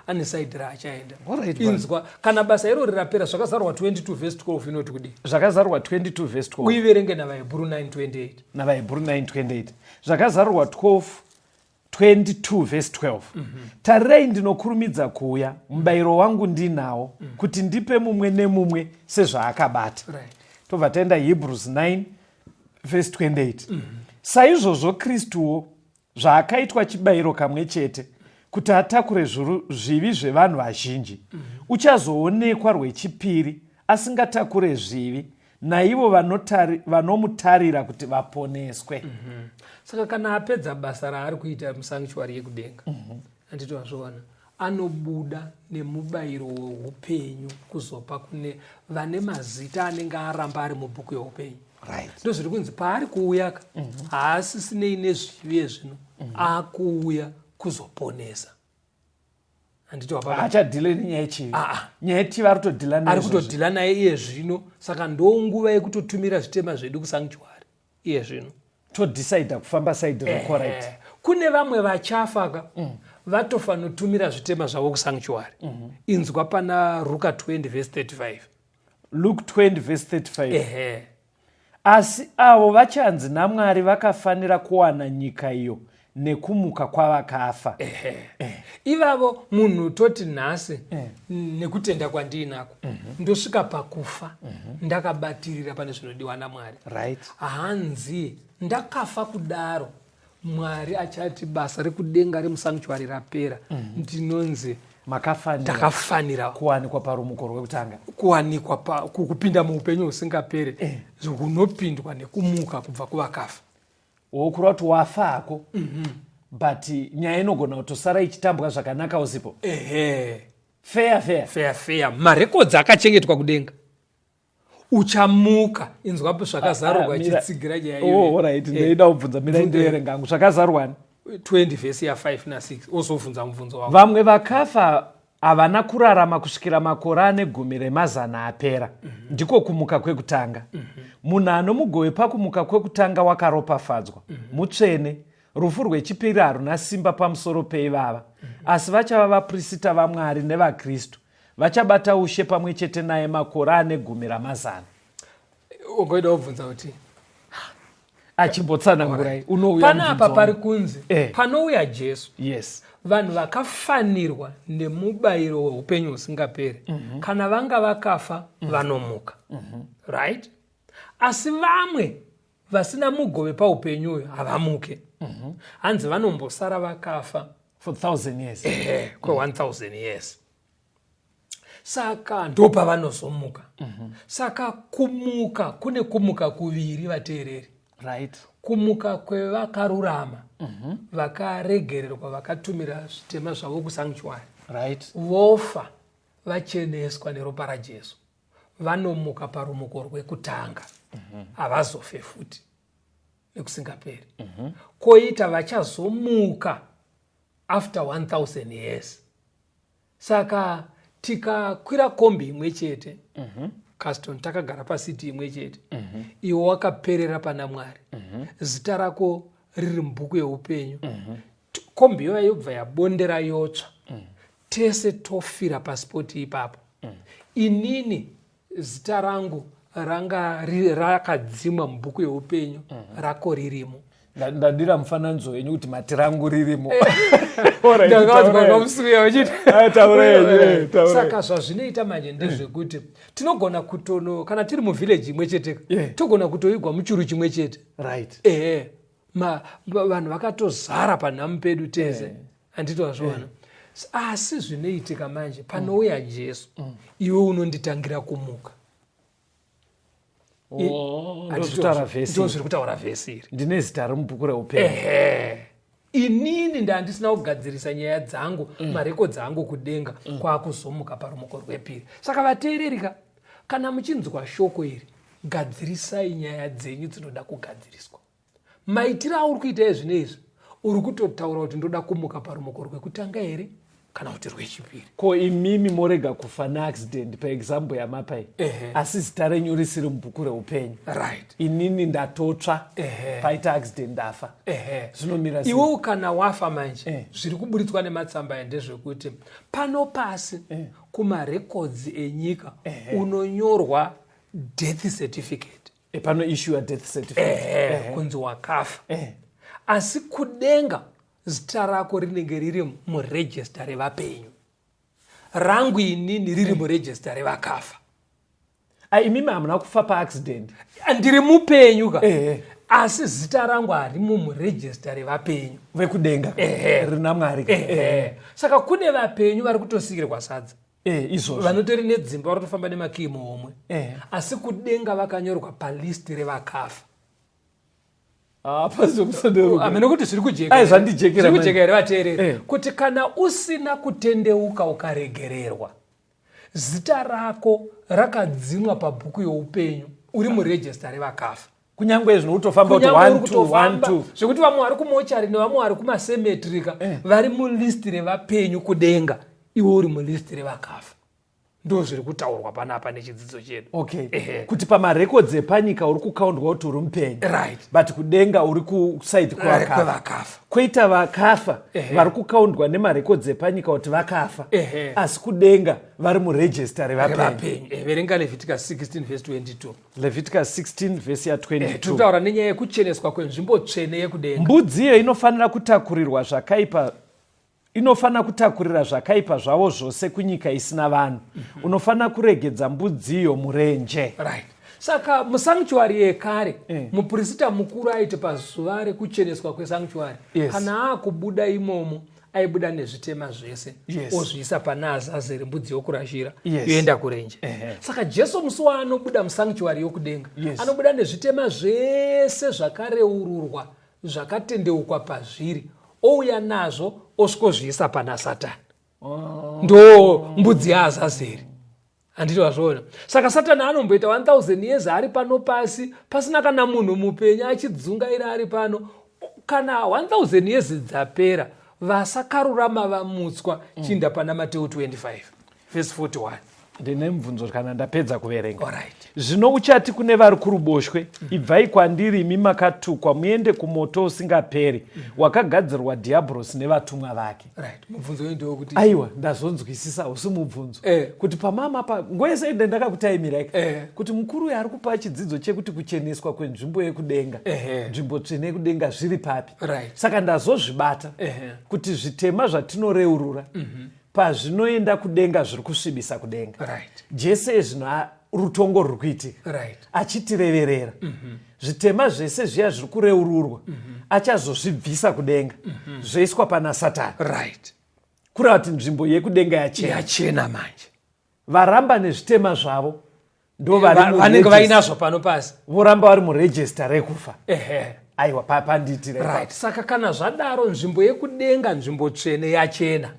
ane side raachaenda. Inzwa kana basa iro rirapera zvakazarwa 22 verse 12 inoti kudi. Zvakazarwa 22 verse 12. Uiverenge navaHebrew 9:28. navaHebrew 9:28. Zvakazarwa 22 verse 12. Tarirai ndinokurumidza kuuya, mubayiro wangu ndinawo kuti ndipe mumwe nemumwe sezvaakabata. Right. Tobva taenda Hebrews 9 verse 28. Saizvozvo Kristuwo zvaakaitwa chibayiro kamwe chete kuti atakure zvivi zvevanhu vazhinji, uchazoonekwa rwechipiri asingatakure zvivi naivo vanomutarira kuti vaponeswe. Saka kana apedza basa raari kuita musanctuary yekudenga, handiti wazviona, anobuda nemubayiro weupenyu kuzopa kune vane mazita anenge aramba ari mubhuku yeupenyu. Right. Ndo zviri kunzi paari kuuyaka haasisinei nezvivi zvino akuuya kuzoponesa. Handiti achadhile nenyaya yechivi. Nyaya yechivi ari kutodhila naye. Ari kutodhila naye iye zvino. Saka ndonguva yekutotumira zvitema zvedu kusanctuary iye zvino. Todecida kufamba side correct. Kune vamwe vachafaka vatofa notumira zvitema zvavo kusanctuary. Inzwa pana Luka 20 verse 35. Luke 20 verse 35. Asi avo vachanzi naMwari vakafanira kuwana nyika iyo nekumuka kwavakafa. Ivavo munhu toti nhasi nekutenda kwandinako ndosvika pakufa ndakabatirira pane zvinodiwa naMwari. Right. Hanzi ndakafa kudaro Mwari achati basa rekudenga remusanctuary rapera, ndinonzi ndakafanira kuwanikwa parumuko rwekutanga, kuwanikwa kupinda muupenyu husingapere hunopindwa nekumuka kubva kuvakafa. wokurwa kuti wafako but nyaya inogona kutosara ichitambwa zvakanaka usipo. Fair. Marekodzi akachengetwa kudenga. Uchamuka inzwapo zvakazarurwa ichitsigira nyaya iyo. Alright, ndoida kubvunza mira ndoerenga hangu zvakazarurwa 20 vhesi ya5 na6 osovhunza mubvunzo wavo. Vamwe vakafa havana kurarama kusvikira makore ane 10 apera. Ndiko kumuka kwekutanga. Munhu anomugove pakumuka kwekutanga wakaropafadzwa. Mutsvene. Rufu rwechipiri haruna simba pamusoro peivava. Asi vachava vaprista vaMwari nevaKristu. Vachabata ushe pamwe chete naye makore ane 10. Ungoida kubvunza kuti achimbotsanangurai panapa pari kunzi panouya Jesu. Yes. Vanhu vakafanirwa nemubayiro weupenyu husingaperi. Kana vanga vakafa vanomuka. Right? Asi vamwe vasina mugove paupenyuyo havamuke. Hanzi vanombosara vakafa for 1000 years. Kwe 1000 years. Saka ndo pavanozomuka. Saka kumuka kune kumuka kuviri vateereri. Right. Kumuka kwevakarurama. Vakaregererwa vakatumira zvitema zvavo kusanctuary. Right. Vofa vacheneswa neropa raJesu. Vanomuka parumuko rwekutanga. Havazofe futi nekusingaperi. Koita vachazomuka after 1000 years. Saka tikakwira kombi imwe chete, Caston takagara pasiti imwe chete, iwo wakaperera pana Mwari, zita rako riri mubhuku yeupenyu, kombi iyoyo yobva yabondera yotsva, tese tofira pasipoti ipapo. Inini zita rangu ranga rakadzimwa mubhuku yeupenyu, rako ririmo. Ndadira mufananidzo wenyu kuti mati rangu ririmo. Saka zvazvinoita manje ndezvekuti tinogona kutono kana tiri muvhileji imwe chete togona kutoigwa muchuru chimwe chete. Right. Vanhu vakatozara panhamu pedu tese. Handiti wazviona. Asi zvinoitika manje panouya Jesu, iwe unonditangira kumuka. Ndozviri kutaura vhesi iri. Ndine zita remubhuku reupenyu. Inini ndandisina kugadzirisa nyaya dzangu, marekodzi angu kudenga kwakuzomuka parumuko rwepiri. Saka vateererika, kana muchinzwa shoko iri, gadzirisai nyaya dzenyu dzinoda kugadziriswa. Maitiro auri kuita ezvinezvi, uri kutotaura kuti ndoda kumuka parumuko rwekutanga here kana kuti rwechipiri. Ko imimi morega kufa neaccident paexample yamapai. Asi zita renyu risiri mubhuku reupenyu. Right. Inini ndatotsva paita accident ndafa. Zvinomira sei? Iwe kana wafa manje zviri kuburitswa nematsamba ndezvekuti pano pasi kumarekodzi enyika unonyorwa death certificate. Pano issue ya death certificate. Kunzi wakafa. Asi kudenga zita rako rinenge riri muregister revapenyu. Rangu inini riri muregister revakafa. Imimi hamuna kufa paaccident. Ndiri mupenyu ka. Asi zita rangu harimo muregister revapenyu. Vekudenga. Rina Mwari. Saka kune vapenyu vari kutosikirwa sadza. Izvozvo. Vanotori nedzimba vari kutofamba nemakimo omwe. Asi kudenga vakanyorwa palist revakafa. Amene kuti zviri kujeka. Zvandijekera. Zviri kujeka here vateereri. Kuti kana usina kutendeuka ukaregererwa, zita rako rakadzimwa pabhuku youpenyu, uri muregister revakafa. Kunyangwe zvino utofamba kuti 1 2 zvekuti vamwe vari kumochari nevamwe vari kumasemetrika vari mulist revapenyu kudenga, iwe uri mulist revakafa. Ndo zviri kutaurwa panapa nechidzidzo chedu. Kuti pamarekodzi epanyika uri kukaundwa kuti uri mupenyu. Right. But kudenga uri kusaidi kwevakafa. Kwoita vakafa vari kukaundwa nemarekodzi epanyika kuti vakafa. Asi kudenga vari muregister revapenyu. Verenga Leviticus 16 verse 22. Leviticus 16 verse ya 22. Tutaura nenyaya yekucheneswa kwenzvimbo tsvene yekudenga. Mbudzi iyo inofanira kutakurirwa zvakaipa. Inofanira kutakurira zvakaipa zvavo zvose kunyika isina vanhu. Unofanira kuregedza mbudzi iyo murenje. Right. Saka musanctuary yekare, muprista mukuru aiti pazuva rekucheneswa kwesanctuary, kana akubuda imomo, aibuda nezvitema zvese, ozviisa pana Azazeri mbudzi yokurashira, yoenda kurenje. Saka Jesu musi waanobuda musanctuary yokudenga, anobuda nezvitema zvese zvakareururwa, zvakatendeukwa pazviri ouya nazvo osvikozviisa pana Satani. Ndo mbudzi yaAzazeri. Handiti wazviona? Saka Satani anomboita 1000 years ari pano pasi pasina kana munhu mupenyu achidzungaira ari pano. Kana 1000 years dzapera vasakarurama vamutswa. Chinda pana Mateo 25 verse 41. Ndine mubvunzo kana ndapedza kuverenga. Alright. Zvino uchati kune vari kuruboshwe, ibvai kwandiri imi makatukwa muende kumoto usingaperi wakagadzirwa dhiabhorosi nevatumwa vake. Right. Mubvunzo ndio kuti aiwa ndazonzwisisa usi mubvunzo kuti pamama pa ngwese inde ndakakutaimira kuti mukuru uyu ari kupa chidzidzo chekuti kucheneswa kwenzvimbo yekudenga nzvimbo tsvene yekudenga zviri papi. Right. Saka ndazozvibata kuti zvitema zvatinoreurura pazvinoenda kudenga zviri kusvibisa kudenga. Right. Jese zvino rutongo ruri kuitika. Right. Achitireverera zvitema zvese zviya zviri kureururwa achazozvibvisa kudenga zvoiswa pana Satani. Right. Kureva kuti nzvimbo yekudenga yachena manje. Varamba nezvitema zvavo ndo vanenge vainazvo pano pasi voramba vari murejista rekufa. Aiwa panditire. Right. Saka kana zvadaro nzvimbo yekudenga nzvimbo tsvene yachena.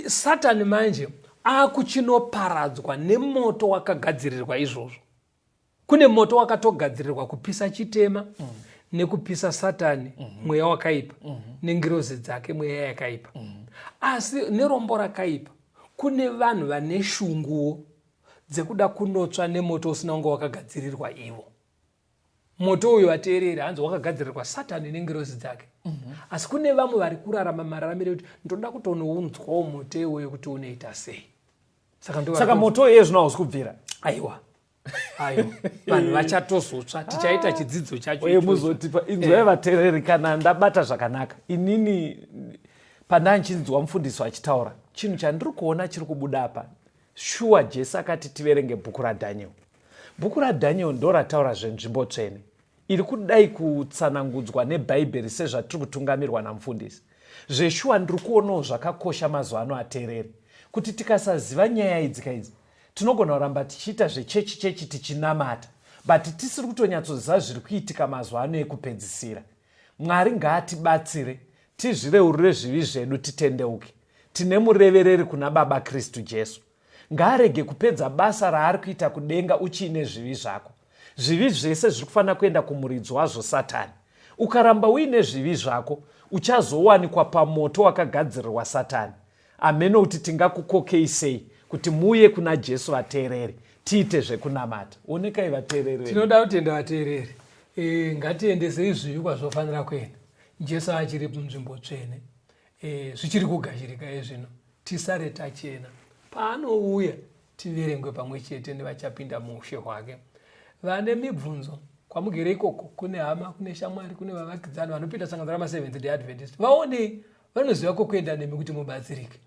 Satani manje akuchinoparadzwa nemoto wakagadzirirwa izvozvo. Kune moto wakatogadzirirwa kupisa chitema nekupisa Satani mweya wakaipa nengirozi dzake mweya yakaipa. Asi nerombo rakaipa kune vanhu vane shunguo dzekuda kunotsva nemoto usina kunge wakagadzirirwa ivo. Moto uyu wateereri hanzi wakagadzirirwa Satani nengirozi dzake. Asi kune vamwe vari kurarama mararamiro kuti ndoda kutonounzwawo moto iwoyo kuti unoita sei. Saka moto iye zvino hausi kubvira. Aiwa. Vanhu vachatozotsva tichaita chidzidzo chacho. Muzotipa inzwai vateereri kana ndabata zvakanaka. Inini pandanchinzwa mufundisi achitaura chinhu chandiri kuona chiri kubuda apa. Shuwa Jesu akati tiverenge bhuku raDhaniel. Bhuku raDhaniel ndo rataura zvenzvimbo tsvene. Iri kudai kutsanangudzwa nebhaibheri sezvatiri kutungamirwa namufundisi. Zveshuwa ndiri kuonawo zvakakosha mazuva ano ateereri. Kuti tikasaziva nyaya idzi tinogona kuramba tichiita zvechechi tichinamata, but tisiri kutonyatsoziva zviri kuitika mazuva ano ekupedzisira. Mwari ngaatibatsire tizvireurire zvivi zvedu titendeuke. Tine murevereri kuna Baba Kristu Jesu. Ngaarege kupedza basa raari kuita kudenga uchiine zvivi zvako. Zvivi zvese zviri kufanira kuenda kumuridzi wazvo Satani. Ukaramba uine zvivi zvako uchazowanikwa pamoto wakagadzirirwa Satani. Ameno kuti tingakukokei sei kuti muye kuna Jesu vateereri tiite zvekunamata. Onekai vateereri. Tinoda kutenda vateereri. Ngatiendese izvi kwazvofanira kuenda. Jesu achiri munzvimbo tsvene. Zvichiri kugashirika izvino. Tisare tachena. Paanouya tiverengwe pamwe chete nevachapinda muushe hwake. Vane mibvunzo kwamugere ikoko kune hama, kune shamwari, kune vavakidzani vanopinda sangano rama-Seventh Day Adventist. Vaone vanoziva kokuenda nemi kuti mubatsirike.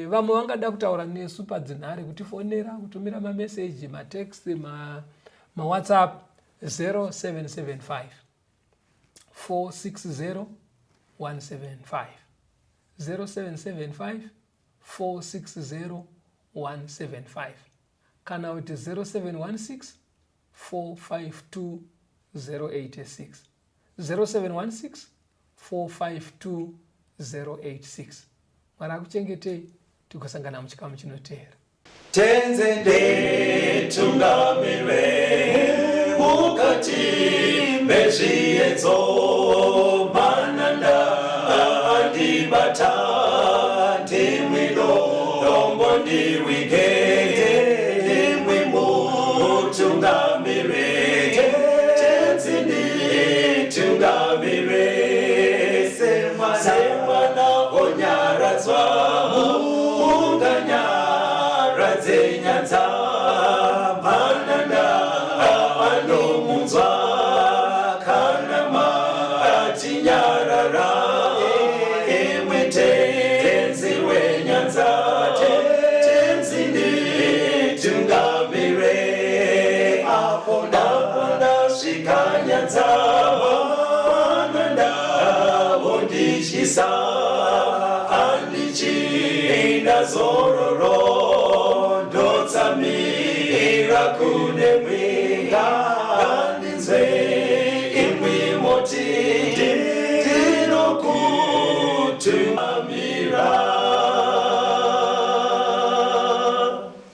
Vamwe vangada kutaura nesu padzinhare kutifonera, kutumira mameseji, matext, WhatsApp 0775 460 175 0775 460 175 kana kuti 0716 452 086 0716 452 086. Mwari akuchengetei tikasangana muchikamu chinoteera. Tenzende tungamirwe mukati mezviedzo mananda andibata ndimwino dombo ndirwigende ndimwimo tungamirwe tenzende tungamirwe semwana onyaradzwa unganyaradze nyanza mananda anomunzwa kana matinyarara emwete tenzi wenyanza tenzini tungamire apo ndasvika nyanza mananda ondishisa andichienda zororo ndotsamira kune mwenga